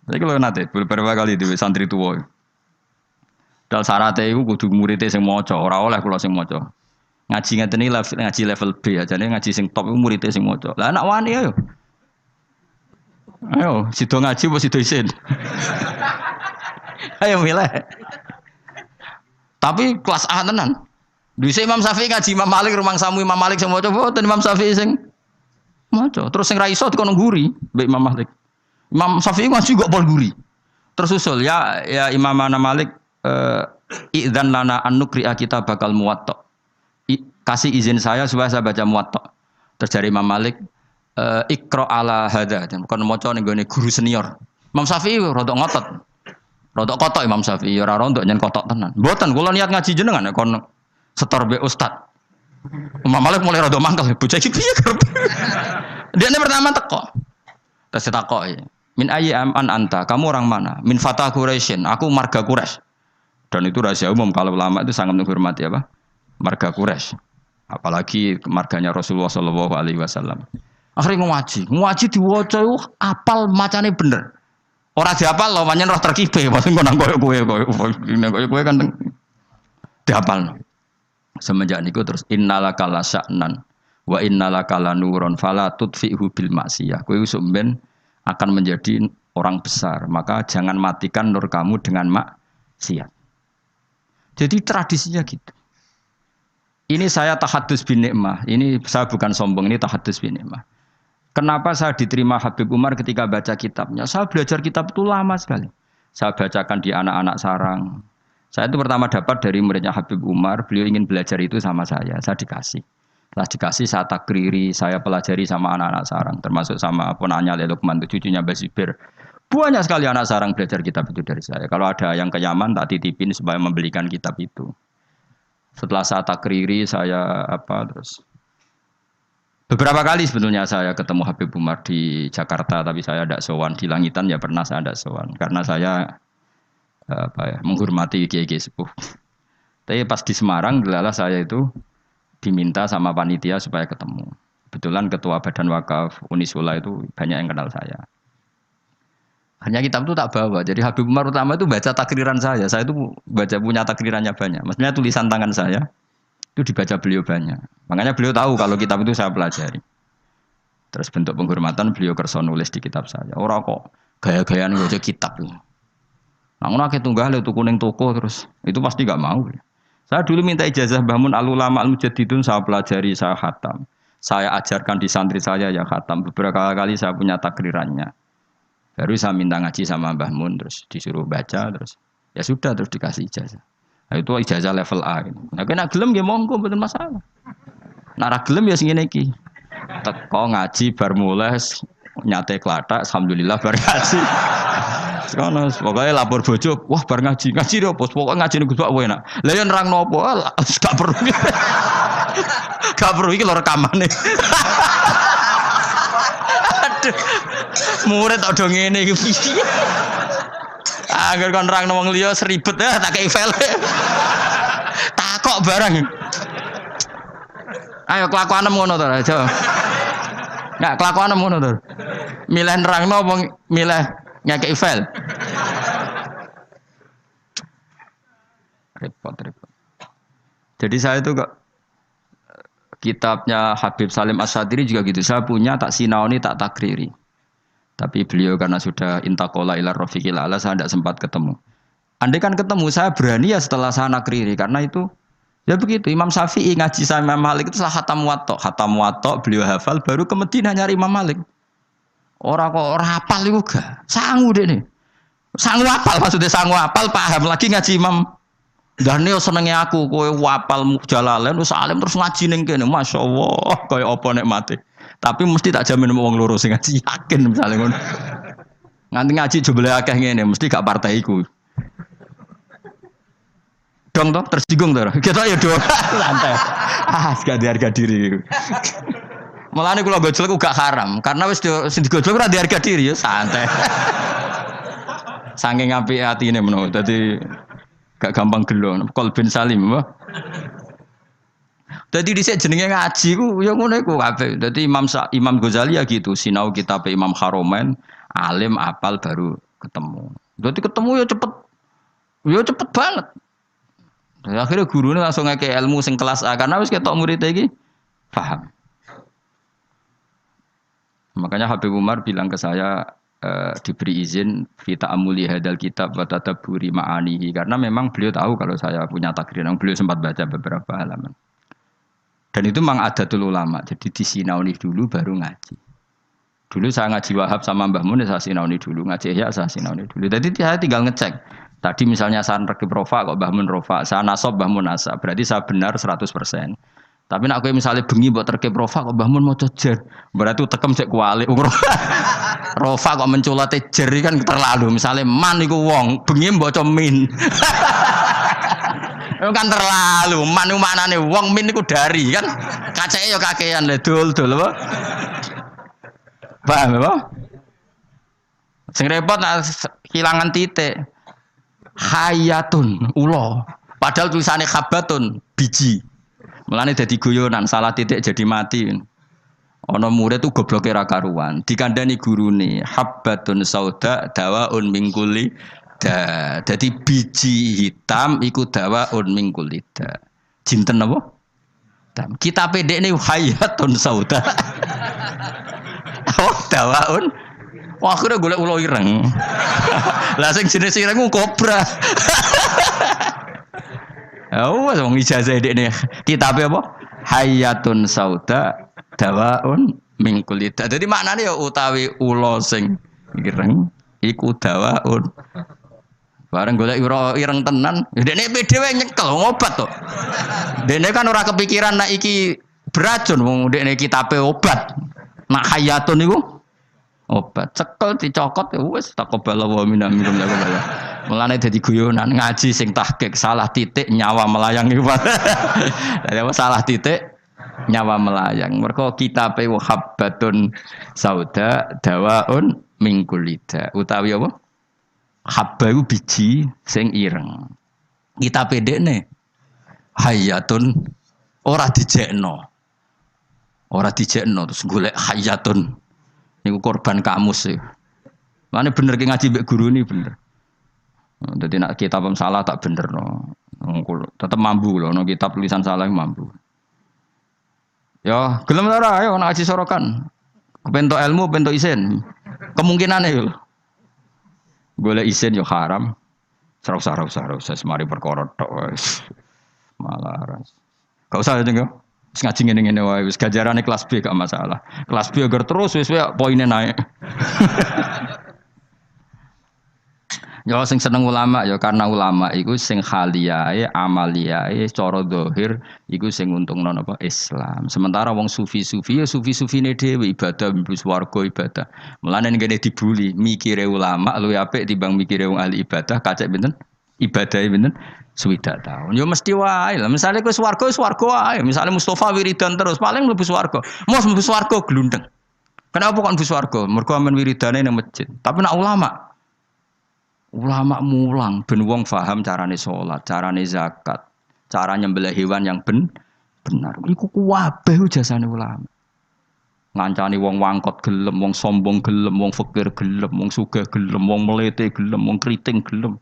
Jadi kalau nate beberapa kali di santri tua. Dal syaratnya itu kudu muridnya sing maca, ora oleh kula sing maca. Ngaji ngeten iki ngaji level B aja nih ngaji sing top iku muridnya sing maca. Lah anak wani ayo. Ayo, sido ngaji apa sido isin. Ayo milih. Tapi kelas A tenan. Dhisik Imam Syafi'i ngaji Imam Malik rumang samu Imam Malik sing maca boten Imam Syafi'i sing maca. Terus sing ra iso dikono nguri mbek Imam Malik. Imam Syafi'i ngaji kok pol nguri. Terus usul ya Imam Malik idzan lana an nuqri'a kita bakal muwatta. Kasih izin saya supaya saya baca muwatta. Terus dari Imam Malik iqra ala hadza. Kon maca ning gone guru senior. Imam Syafi'i rodok ngotot. Rodok kotok Imam Syafi'i ora rodok nyen kotok tenan. Mboten kula niat ngaji jenengan kon setor be ustaz. Imam Malik mulai rodok mangkel, bocah iki piye kerep. Dia ini pertama teko. Terus takoki, "Min ayyi an anta? Kamu orang mana?" "Min Fatah Quraisyin." Aku marga Quraisy. Dan itu rahasia umum kalau ulama itu sangat menghormati apa? Marga Quraisy. Apalagi marganya Rasulullah sallallahu alaihi wasallam. Akhirnya ngaji diwaca apal macane bener. Ora dihafal lho, pancen roh terkibe, paling nang koyo kan dihafal. Semenjak niku terus innalaka lasya'nan wa innalaka lanurun fala tudfi'hu bil maksiyah. Kowe sampean akan menjadi orang besar, maka jangan matikan nur kamu dengan maksiat. Jadi tradisinya gitu. Ini saya tahadus bin nikmah. Ini saya bukan sombong, ini tahadus bin nikmah. Kenapa saya diterima Habib Umar ketika baca kitabnya? Saya belajar kitab itu lama sekali. Saya bacakan di anak-anak sarang. Saya itu pertama dapat dari muridnya Habib Umar. Beliau ingin belajar itu sama saya dikasih. Setelah dikasih, saya takriri, saya pelajari sama anak-anak sarang. Termasuk sama ponanya Lukman, cucunya Basibir. Banyak sekali anak sarang belajar kitab itu dari saya. Kalau ada yang ke Yaman, tak titipin supaya membelikan kitab itu. Setelah saya takriri, terus beberapa kali sebetulnya saya ketemu Habib Umar di Jakarta, tapi saya tidak sowan. Di Langitan ya pernah saya tidak sowan karena saya menghormati kiai-kiai sepuh. Tapi pas di Semarang, adalah saya itu diminta sama panitia supaya ketemu. Kebetulan ketua Badan Wakaf Unisula itu banyak yang kenal saya. Hanya kitab itu tak bawa. Jadi Habib Umar utama itu baca takriran saya. Saya itu punya takrirannya banyak. Maksudnya tulisan tangan saya itu dibaca beliau banyak. Makanya beliau tahu kalau kitab itu saya pelajari. Terus bentuk penghormatan beliau kersa nulis di kitab saya. Orang kok gaya-gayaan baca kitab. Nah, ngono akeh tunggal itu kuning toko terus itu pasti gak mau. Saya dulu minta ijazah Mbah Mun Al Ulama Al Mujaddidun saya pelajari, saya khatam. saya ajarkan di santri saya ya khatam. Beberapa kali saya punya takrirannya. Baru saya minta ngaji sama Mbah Mun, terus disuruh baca, terus ya sudah, terus dikasih ijazah. Nah, itu ijazah level A. Nah, kena gelem ya monggo, betul masalah. Nah, ra gelem ya sing ngene iki. Teko ngaji bar mulai nyate klathak, alhamdulillah bar ngaji. Sekono, pokoknya lapor bojo, wah bar ngaji lho, bos. Pokoknya ngaji Gus Pak enak. Lah yen nerangno apa? Gak perlu. Gak perlu iki lho rekamane. Aduh. Murid tok do ngene iki piye? Angger kon nerangno wong liya seribet tak kei file. Takok barang. Ayo kelakuanem ngono to, aja. Enggak kelakuanem ngono to. Milih nerangno apa milih ngekei file? Repot. Jadi saya itu kok kitabnya Habib Salim Asyadiri juga gitu. Saya punya tak sinaoni tak takriri. Tapi beliau karena sudah intakola ila rafiqil ala saya tidak sempat ketemu. Andai kan ketemu saya berani ya setelah saya nakriri karena itu ya begitu. Imam Syafi'i ngaji sama Imam Malik itu salah khatam muwatta beliau hafal baru ke Madinah nyari Imam Malik. Orang hafal itu gak sangu deh nih. Sangu hafal maksudnya sangu hafal paham lagi ngaji Imam. Dan dia senengnya aku kowe wapal Jalalain terus alim terus ngaji ning kene masyaallah kaya apa nek mati. Tapi mesti tak jamin wong loro sing ngaji yakin misalnya ngono. Nganti ngaji jebule akeh ngene mesti gak partai iku. Dong toh tersinggung to. Kita ya do santai. Gak ada harga diri. Mulane kula gojlek gak haram karena wis sing digojlek ora ada harga diri ya santai. Saking apik atine menawa dadi gak gampang gelo. Qalbin salim apa? Dadi dhisik jenenge ngaji ku ya ngono iku kabeh. Dadi Imam Ghazali ya gitu, sinau kitab Imam Haromain, alim apal baru ketemu. Dadi ketemu ya cepet. Ya cepet banget. Dan akhirnya gurune langsung ngekek ilmu sing kelas A karena wis ketok murid iki paham. Makanya Habib Umar bilang ke saya diberi izin kita amuli hadal kitab wa tadabburi ma'anihi karena memang beliau tahu kalau saya punya takriran, beliau sempat baca beberapa halaman. Dan itu memang adatul ulama. Jadi disinauni dulu baru ngaji. Dulu saya ngaji Wahab sama Mbah Mun saya sinauni dulu, ngaji Ihya saya sinauni dulu. Jadi saya tinggal ngecek. Tadi misalnya saya rekib rofa kok Mbah Mun rofa, saya nasab Mbah Mun nasab. Berarti saya benar 100%. Tapi nak kowe misalnya bengi mbok rekib rofa kok Mbah Mun maca jer. Berarti tekem cek kualik. Rofa kok menculate jer kan terlalu. Misalnya man iku wong, bengi maca min. Kan terlalu, manu maknane wong min iku dari kan. Kaceke ya kakean le dul apa? Paham apa? Sing repot kehilangan titik. Hayatun ulo. Padahal tulisannya khabatun biji. Mulane dadi guyonan, salah titik jadi mati. Ana murid tuh gobloke ra karuan. Dikandani gurune, habbatun sauda dawaun min kulli da. Dadi biji hitam iku dawaun min kulli da. Jinten apa? Kita pendek ini hayatun sauda. Oh, dawaun. Wah, akhirnya golek ulo ireng. Lah sing jenis ireng ku kobra. Oh, wong ijazah dekne kitabe apa? Hayatun sauda dawaun min kulli da. Dadi maknane ya utawi ulo sing ireng iku dawaun. Bareng golek ireng tenan, dekne pede wae nyekel ngobat to. Dekne kan ora kepikiran nek iki beracun wong dekne kitabe obat. Nak hayatun iku obat cekel dicokot ya wis taqabbal wa minna minkum ya Allah. Mulane dadi guyonan ngaji sing tahqiq salah titik nyawa melayang iku. Dadi apa salah titik nyawa melayang. Mergo kitabe habbatun sauda dawaun min kulida. Utawi apa? Habba iku biji sing ireng. Kitabe dekne hayatun ora dijekno. Ora dijekno terus golek hayatun. Niku korban kamus sih. Mane bener ki ngaji mbek guru ini bener. Dadi nek kitab salah tak bener no. Tetep mampu lho no kitab tulisan salah mampu. Ya, gelem ora ayo nek ngaji sorokan. Kepentok ilmu, pentok isin. Kemungkinane yo. Golek isin yo haram. Sarau-sarau semari perkara tok wis. Malah ras. Gak usah jeneng yo. Wis ngaji ngene-ngene wae wis ganjarane kelas B gak masalah. Kelas B agar terus wis poinnya naik. Ya sing seneng ulama ya karena ulama iku sing khaliyae amaliyae cara zahir iku sing untungno napa Islam. Sementara wong sufi-sufi ya sufi-sufine dhewe ibadah mlebu swarga ibadah. Mulane ngene dibuli mikire ulama luwih apik timbang mikire wong ahli ibadah kacek pinten? Ibadahe pinten? Swidak taun. Ya mesti wae lah. Misale kowe swarga wae. Misale Mustofa wiridan terus paling mlebu swarga. Mos mlebu swarga glundeng. Kenapa kok mlebu swarga? Mergo amen wiridane nang masjid. Tapi nek ulama mulang ben wong paham carane salat, carane zakat, cara nyembelih hewan yang benar. Iku kabeh jasane ulama. Ngancani wong wangkot gelem, wong sombong gelem, wong fakir gelem, wong sugih gelem, wong melete gelem, wong kriting gelem,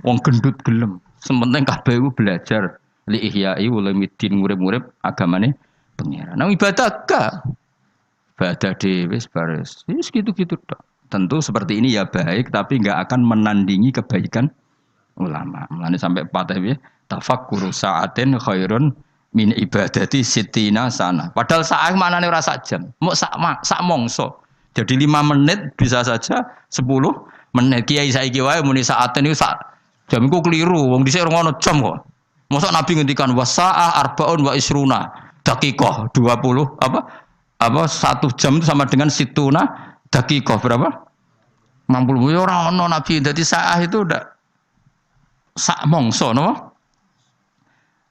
wong gendut gelem. Sementing kabeh iku belajar li ihya'i ulumuddin ngurip-ngurip agamane pangeran. Nang ibadah gak. Ibadah dhewe wis baris. Wis gitu-gitu tok. Tentu seperti ini ya baik, tapi enggak akan menandingi kebaikan ulama. Mulane sampai patah ya, tafakkuru sa'atin khairun min ibadati sittina sana. Padahal saat manane ora sak jam, mau sak mongso. Jadi 5 menit bisa saja 10 menit. Kiai saiki wae muni sa'atin iku sak jam iku keliru. Wong dhisik ora ngono jam kok. Mosok Nabi ngendikan wasa'ah arbaun wa isruna daqiqah 20 apa 1 jam itu sama dengan situna dakikoh berapa? 60 ya ora ono Nabi. Dadi saah itu udah sak mongso no.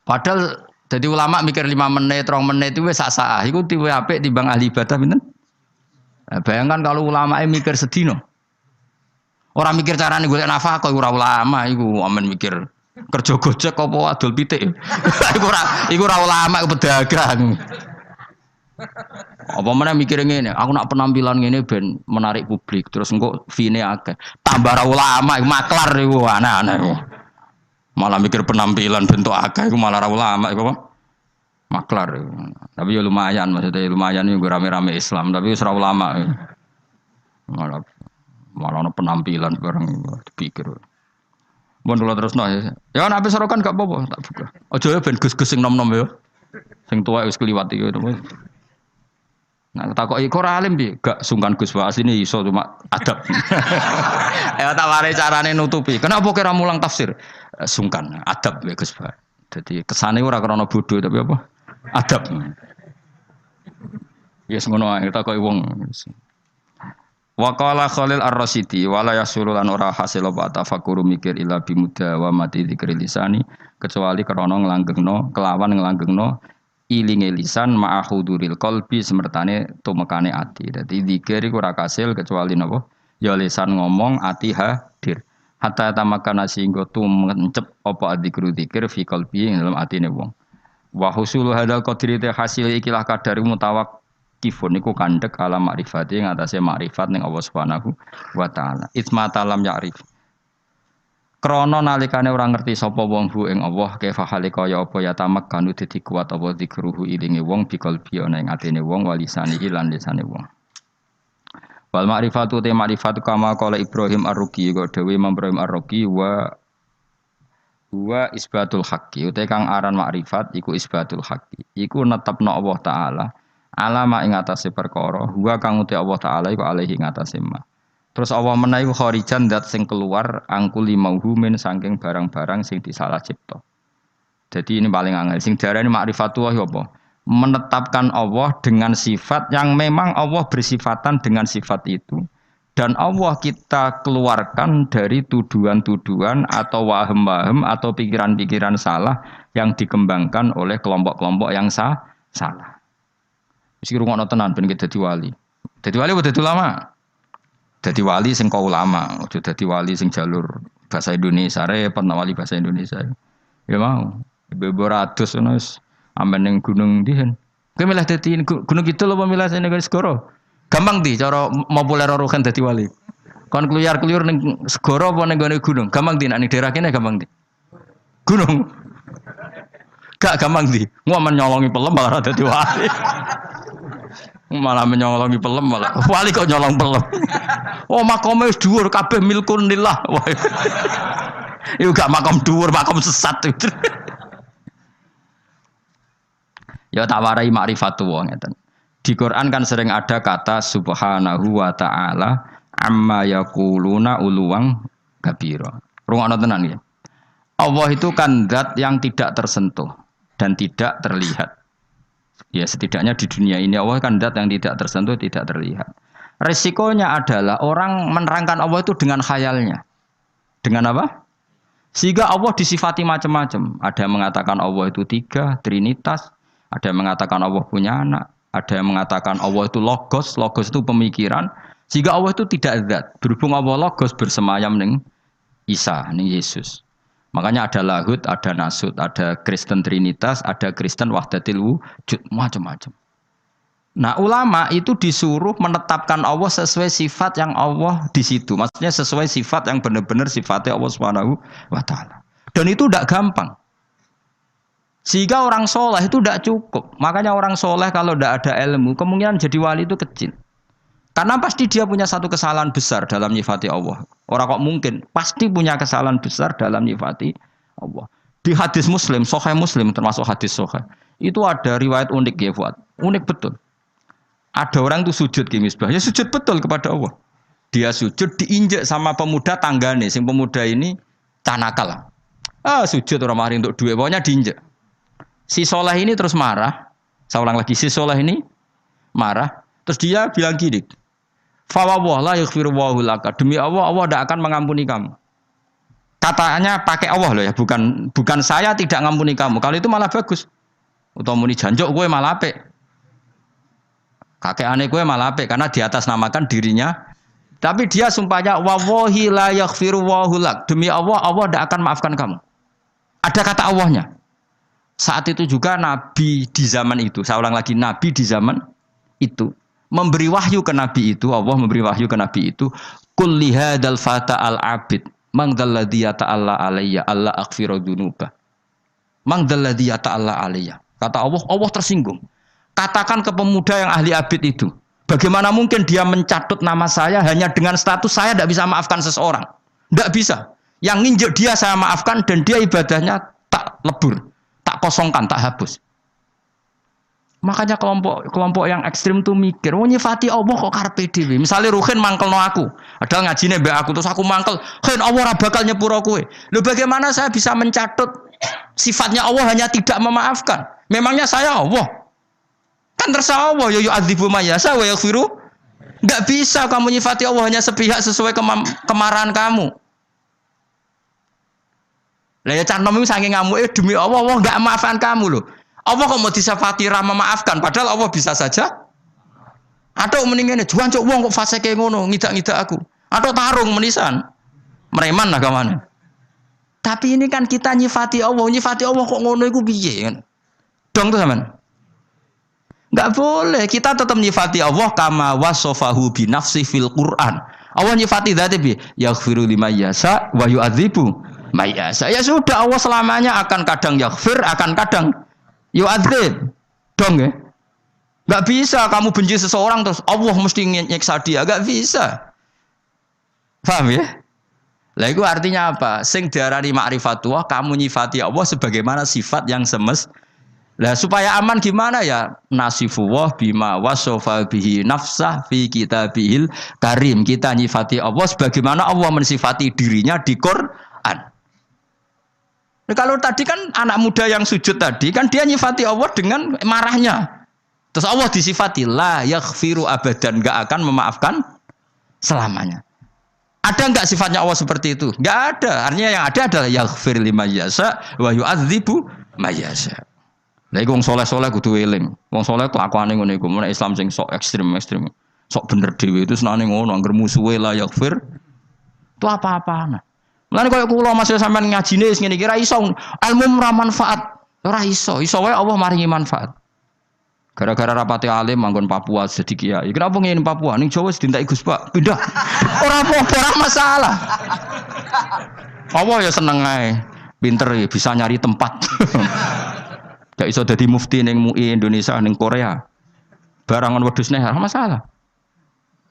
Padahal jadi ulama mikir 5 menit, 2 menit itu wis sak saah. Iku tiwe apik timbang ahli ibadah pinten? Nah, bayangkan kalau ulama mikir sedino. Orang mikir carane golek nafkah ora ulama iku amen mikir kerja gojek apa adol pitik. iku ora ulama iku pedagang. Apa mana mikir ngene, aku nak penampilan ngene ben menarik publik, terus engko fee-ne akeh. Tambah ra ulama, maklar iku aneh-aneh iku. Malah mikir penampilan bentuk akeh iku malah ra ulama iku apa? Maklar iku. Tapi ya lumayan, maksudnya lumayan iku rame-rame Islam, tapi wis ra ulama. Malah ana penampilan bareng dipikir. Mun kula terusno ya. Ya nek sorokan gak apa-apa, tak buka. Aja ben gus-gus sing nom-nom ya. Sing tuwa wis kliwat iki. Nah, takoki kok ora alim piye? Gak sungkan Gus Wa asline iso cuma adab. Ya tak ware carane nutupi. Kenapa kira mulang tafsir? Sungkan, adab ya Gus Wa. Dadi kesane ora krana bodoh tapi apa? Adab. Ya ngono ae takoki wong. Wa qala Khalil Ar-Rasyidi wala yasulul an ora hasil apa tafakkur mikir ila bimuda wa mati dzikri lisani kecuali krana nglanggengno kelawan nglanggengno ilinge lisan ma'ahuduril qalbi semertane tumekane ati. Dadi zikir iku ora kasil kecuali napa? Ya lisan ngomong, ati hadir. Hatta tamakana singgo tumencep apa dzikru dzikir fi qalbi ing dalam atine wong. Wa husulu hadzal qadri te hasil ikilah kadar mutawaqqifun iku kandhek ala makrifati ing atase makrifat ning Allah Subhanahu wa taala. Isma talam ya'rif. Krana nalikane ora ngerti sapa wong hu ing Allah kaifa halika ya apa ya tamak kanu dadi kuat apa zikruhu ilinge wong biqalbi ana ing atine wong walisane lan lisane wong. Wal ma'rifatu te ma'rifatu kama qala Ibrahim Ar-Ruqi kok dhewe Imam Ibrahim Ar-Ruqi wa isbatul haqqi uta kang aran ma'rifat iku isbatul haqqi iku netepno Allah taala alama ing atase perkara huwa kang uta Allah taala iku alaihi ing atase ma. Terus Allah menawi kharijan dat sing keluar angkuli mauhumin saking barang-barang sing disalah cipta. Jadi ini paling angel. Sing diarani ma'rifatullah apa? Menetapkan Allah dengan sifat yang memang Allah bersifatan dengan sifat itu. Dan Allah kita keluarkan dari tuduhan-tuduhan atau wahem-wahem atau pikiran-pikiran salah yang dikembangkan oleh kelompok-kelompok yang salah. Mesti rungokno tenan ben dadi wali. Dadi wali apa dadi ulama? Dadi wali sing kok ulama, aja dadi wali sing jalur bahasa Indonesia, repot wali bahasa Indonesia. Ya mau, ibu ratus ngono wis amben ning gunung ndihen. Kowe milih dadi gunung kidul apa milih sing ning segara? Gampang di cara populer rohan dadi wali. Kon kluyar-kluyur ning segara apa ning gone gunung? Gampang di nek ning daerah kene gampang di. Gunung. Gak gampang di. Ngomen nyolongi pelem malah dadi wali. Malah menyolongi pelem malah wali kok nyolong pelem. Oh makome wis dhuwur kabeh milkun lillah. Iku gak makom dhuwur, makom sesat. Ya tawarai ma'rifatullah ngeten. Di Quran kan sering ada kata subhanahu wa ta'ala amma yaquluna uluwang kabira. Rungokno tenan ya. Allah itu kan zat yang tidak tersentuh dan tidak terlihat. Ya setidaknya di dunia ini Allah kan zat yang tidak tersentuh, tidak terlihat. Resikonya adalah orang menerangkan Allah itu dengan khayalnya. Dengan apa? Sehingga Allah disifati macam-macam. Ada yang mengatakan Allah itu 3, Trinitas. Ada yang mengatakan Allah punya anak. Ada yang mengatakan Allah itu logos. Logos itu pemikiran. Sehingga Allah itu tidak zat. Berhubung Allah logos bersemayam ning Isa, ning Yesus. Makanya ada lahud, ada nasud, ada Kristen Trinitas, ada Kristen Wahdatil Wujud, macam-macam. Nah, ulama itu disuruh menetapkan Allah sesuai sifat yang Allah di situ. Maksudnya sesuai sifat yang benar-benar sifatnya Allah Subhanahu wa taala. Dan itu tidak gampang. Sehingga orang soleh itu tidak cukup. Makanya orang soleh kalau tidak ada ilmu, kemungkinan jadi wali itu kecil. Karena pasti dia punya satu kesalahan besar dalam nyifati Allah. Orang kok mungkin pasti punya kesalahan besar dalam nyifati Allah. Di hadis Muslim, Sahih Muslim termasuk hadis Sahih, itu ada riwayat unik ya, Fuad. Unik betul. Ada orang itu sujud ke misbah, ya sujud betul kepada Allah. Dia sujud diinjek sama pemuda tanggane, sing pemuda ini canakal. Sujud orang mari untuk duit, pokoknya diinjek. Si soleh ini terus marah. Saya ulang lagi, si soleh ini marah. Terus dia bilang gini, "Fawwah la yaghfiru Allahu laka." Demi Allah, Allah tidak akan mengampuni kamu. Katanya pakai Allah loh ya, bukan saya tidak mengampuni kamu. Kalau itu malah bagus. Utawa muni janjuk gue malah apik. Kakek aneh gue malah apik karena di atas namakan dirinya. Tapi dia sumpahnya wallahi la yaghfiru Allahu lak. Demi Allah, Allah tidak akan maafkan kamu. Ada kata Allahnya. Saat itu juga Nabi di zaman itu, saya ulang lagi, Nabi di zaman itu memberi wahyu ke Nabi itu, Allah memberi wahyu ke Nabi itu, qul li hadzal fata al abid man dzalladzi yata'alla alayya alla aghfiru dzunuba. Man dzalladzi yata'alla alayya. Kata Allah, Allah tersinggung. Katakan ke pemuda yang ahli abid itu, bagaimana mungkin dia mencatut nama saya hanya dengan status saya tidak bisa maafkan seseorang? Tidak bisa. Yang nginjek dia saya maafkan dan dia ibadahnya tak lebur, tak kosongkan, tak hapus. Makanya kelompok yang ekstrim tuh mikir, nyifati Allah kok karpe dhewe. Misalnya Ruhin mangkelno aku, ada ngajine mbek aku terus aku mangkel, "Hen Allah ora bakal nyepuro kowe." Lho bagaimana saya bisa mencatut sifatnya Allah hanya tidak memaafkan? Memangnya saya Allah? Kan terserah Allah, ya yu'adzibu may yasha wa yaghfiru. Enggak bisa kamu nyifati Allah hanya sepihak sesuai kemarahan kamu. Lah ya canom iki saking ngamuke demi Allah, Allah enggak maafkan kamu loh. Allah kok mau disifati ra memaafkan padahal Allah bisa saja. Atau mendingane juancuk wong kok fasike ngono, ngidak-ngidak aku. Atau tarung menisan. Mereman lah kawan. Tapi ini kan kita nyifati Allah kok ngono iku piye kan? Dong tuh sampean. Enggak boleh, kita tetap nyifati Allah kama wasofahu bi nafsi fil Quran. Allah nyifati dzatnya bi yaghfiru liman yasha wa yu'adzibu may yasha. Ya sudah, Allah selamanya akan kadang yaghfir, akan kadang yu'adzib. Dong ya. Enggak bisa kamu benci seseorang terus Allah mesti nyiksa dia, enggak bisa. Paham ya? Lah itu artinya apa? Sing diarani ma'rifatullah, kamu nyifati Allah sebagaimana sifat yang semestinya. Lah supaya aman gimana ya? Nasifullah bima wasofa bihi nafsah fi kitabihil karim. Kita nyifati Allah sebagaimana Allah mensifati dirinya di Quran. Nah, kalau tadi kan anak muda yang sujud tadi kan dia nyifati Allah dengan marahnya. Terus Allah disifati la yaghfiru abadan, enggak akan memaafkan selamanya. Ada enggak sifatnya Allah seperti itu? Enggak ada. Artinya yang ada adalah yaghfir liman yasha wa yu'adzibu may yasha. Lah iku wong saleh-saleh kudu eling. Wong saleh kelakuane ngene iku, mun Islam sing sok ekstrem-ekstrem. Sok bener dhewe itu senane ngono, angger musuhe la yaghfir. Itu apa-apaan. Mulane koyo kula masih sampean ngajine wis ngene iki ra iso ilmu ora manfaat. Ora iso, iso wae Allah maringi manfaat. Gara-gara rapati alim manggon Papua jadi kiai. Kenapa ngene Papua? Ning Jawa wis dintai Gus Pak. Pindah. Ora apa-apa, ora masalah. Allah ya seneng ae. Pinter ya bisa nyari tempat. Gak iso dadi mufti ning MUI Indonesia ning Korea. Barangan wedhus neh ora masalah.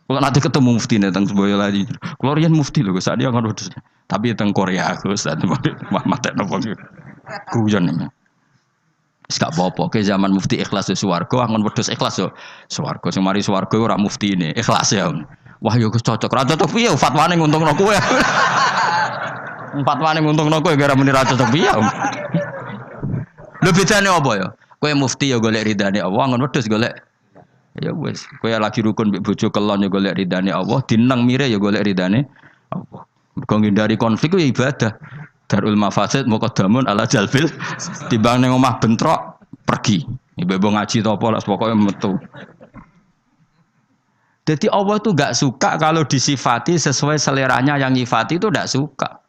Kalau nanti ketemu mufti nih teng Boyolali. Kalau riyen mufti lho Gus, dia kan wedhus. Tapi teng Korea Gus, mah mate nopo iki. Guyon. Wis gak apa-apa, ke zaman mufti ikhlas yo swarga, angon wedhus ikhlas yo swarga. Sing mari swarga ora mufti ini, ikhlas ya. Wah yo cocok, ra cocok piye fatwane nguntungno kowe. Fatwane nguntungno kowe gara muni ra cocok piye. Lho bedane apa ya? Kowe mufti ya golek ridane Allah, angon wedhus golek ya wis. Kowe lagi rukun mbek bojo kelon ya golek ridane Allah, dineng mire ya golek ridane Allah. Mergo ngindari konflik ya ibadah. Darul mafasid muqaddamun ala jalbil timbang ning omah bentrok pergi. Ibu ngaji to apa lah pokoke metu. Jadi Allah tuh gak suka kalau disifati sesuai seleranya yang nyifati itu gak suka.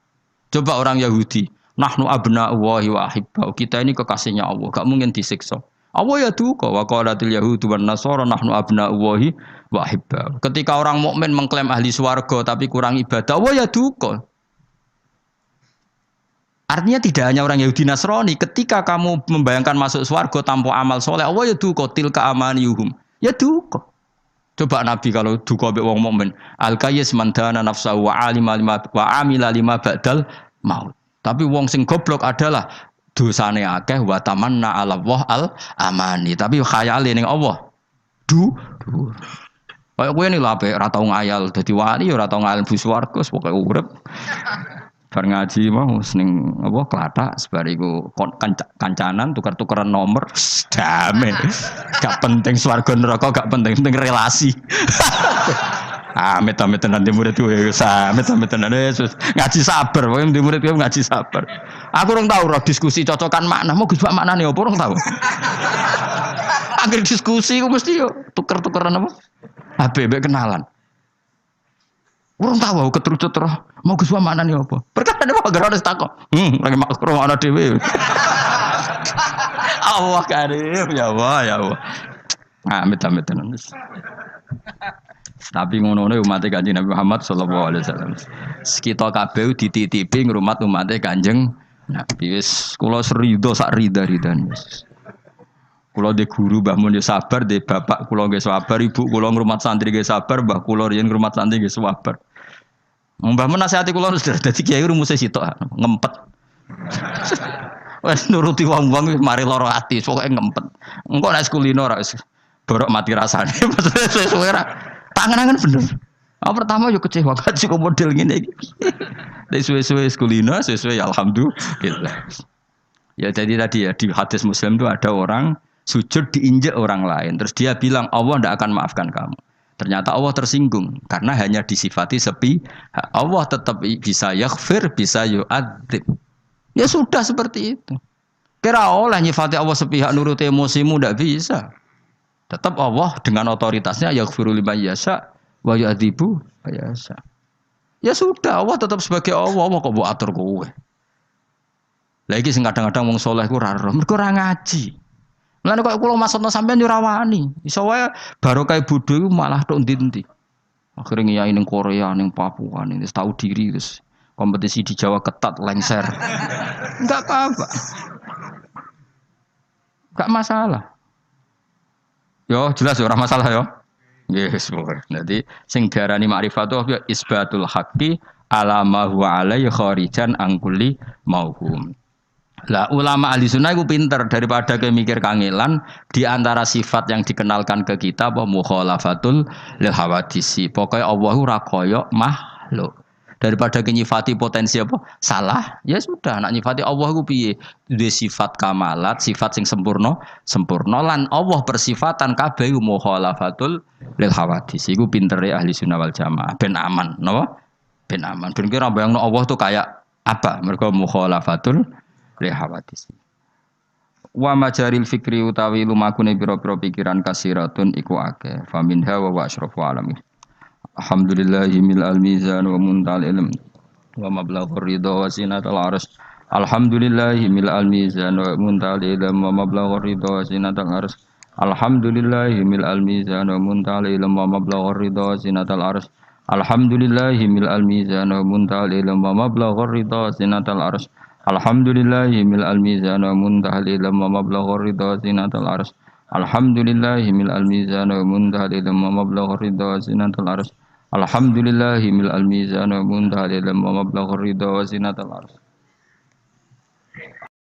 Coba orang Yahudi, nahnu abna'ullahi wa ahibba'u. Kita ini kekasihnya Allah, gak mungkin disiksa. Allah ya duka wa qalatil yahudu wan nasara nahnu abna'ullahi wa ahibba'u. Ketika orang mukmin mengklaim ahli swarga tapi kurang ibadah, Allah ya duka. Artinya tidak hanya orang Yahudi Nasrani, ketika kamu membayangkan masuk swarga tanpa amal soleh, Allah ya duka tilka amaniyuhum. Ya duka. Coba Nabi kalau duka mbek wong mukmin, al-qayyis man dana nafsahu wa alima lima wa amila lima ba'dal maut. Tapi wong sing goblok adalah dosane akeh wa tamanna ala Allah al-amani, tapi khayale ning Allah. Kayak kowe ini lho apik ora tau ngayal dadi wali ora tau ngayal bu swarga pokoke urip. Bar ngaji mau seneng apa klathak sebariku kancanan tukar-tukaran nomor damai. Gak penting swarga neraka, gak penting relasi. Amit-amit tenan di murid kowe, amit-amit tenan ngaji sabar, kowe di murid kowe ngaji sabar. Aku ora tau ora diskusi cocokan makna, mau Gus maknane apa ora tau. Akhir diskusi ku mesti yo tuker-tukeran apa? HB kenalan. Urung tahu aku keterucut terus mau Gus maknane apa? Perkara apa gara harus takok. Lagi makro ana dhewe. Allah karim ya Allah ya Allah. Amit-amit tenan. Tapi ngono-ngono umat Kanjeng Nabi Muhammad sallallahu alaihi wasallam. Kita kabeh dititipi ngrumat umat Kanjeng Nabi wis kula serido sak rida-ridan. Kula de guru Mbah Mun yo sabar, de bapak kula nggih sabar, ibu kula ngrumat santri nggih sabar, mbah kula riyen ngrumat santri nggih sabar. Mbah Mun nasihati kula sudah dadi kiai rumuse sitok ngempet. Wes nuruti wong-wong mari lara ati, pokoke ngempet. Engko nek kulino ora wis borok mati rasane. Suwe-suwe ra tangan-tangan bener. Pertama yo kecewa kan sik model ngene iki. Nek suwe-suwe kulino, suwe-suwe ya alhamdulillah. Ya jadi tadi ya di hadis Muslim itu ada orang sujud diinjek orang lain. Terus dia bilang Allah tidak akan maafkan kamu. Ternyata Allah tersinggung karena hanya disifati sepi. Allah tetap bisa yaghfir, bisa yu'adzib. Ya sudah seperti itu. Kira oleh nyifati Allah sepihak nurut emosimu tidak bisa. Tetap Allah dengan otoritasnya yaghfiru liman yasha wa yu'adzibu yasha. Ya sudah Allah tetap sebagai Allah kok mbok atur kowe. Lagi sing kadang-kadang wong saleh ku ora ero, mergo ora ngaji. Mulane kok kula maksudna sampean yo ora wani. Iso wae barokah bodho iku malah tok ndi-ndi. Akhire ngiyai ning Korea, ning Papua, ning tahu diri terus kompetisi di Jawa ketat lengser. Enggak apa-apa. Enggak masalah. Yo jelas ora masalah yo. Yes, boleh. Jadi sing diarani ma'rifatullah ya isbatul haqqi ala ma huwa alaihi kharijan an kulli mauhum. Lah ulama ahli sunnah itu pinter daripada ke mikir kangelan di antara sifat yang dikenalkan ke kita apa mukhalafatul lil hawadisi. Pokoknya Allah ora kaya makhluk. Daripada nyifati potensi apa salah, ya sudah nak nyifati Allah ku piye? Duwe sifat kamalat, sifat sing sempurna lan Allah persifatan kabeh mukhalafatul lil hawadisi. Iku pintere ahli sunnah wal jamaah ben aman, napa? Ben aman. Ben kira bayangno Allah tuh kayak apa? Mergo mukhalafatul hawadis. Wa majaril fikri utawi lumakune pira-pira pikiran kasiratun iku akeh. Faminha wa asrafu alamin. Alhamdulillahi mil al-mizan wa muntal ilm wa mablaghur ridha wa zinatal arsy. Alhamdulillahi mil al-mizan wa muntal ilm wa mablaghur ridha wa zinatal arsy. Alhamdulillahi mil al-mizan wa muntal ilm wa mablaghur ridha wa zinatal arsy. Alhamdulillahi mil al-mizan wa muntal ilm wa mablaghur ridha wa zinatal arsy. Alhamdulillahi mil al-mizan wa muntahal ilm wa mablaghur ridha zinatal arsy. Alhamdulillahi mil al-mizan wa muntahal ilm wa mablaghur ridha zinatal arsy. Alhamdulillahi mil al-mizan wa muntahal ilm wa mablaghur ridha zinatal arsy.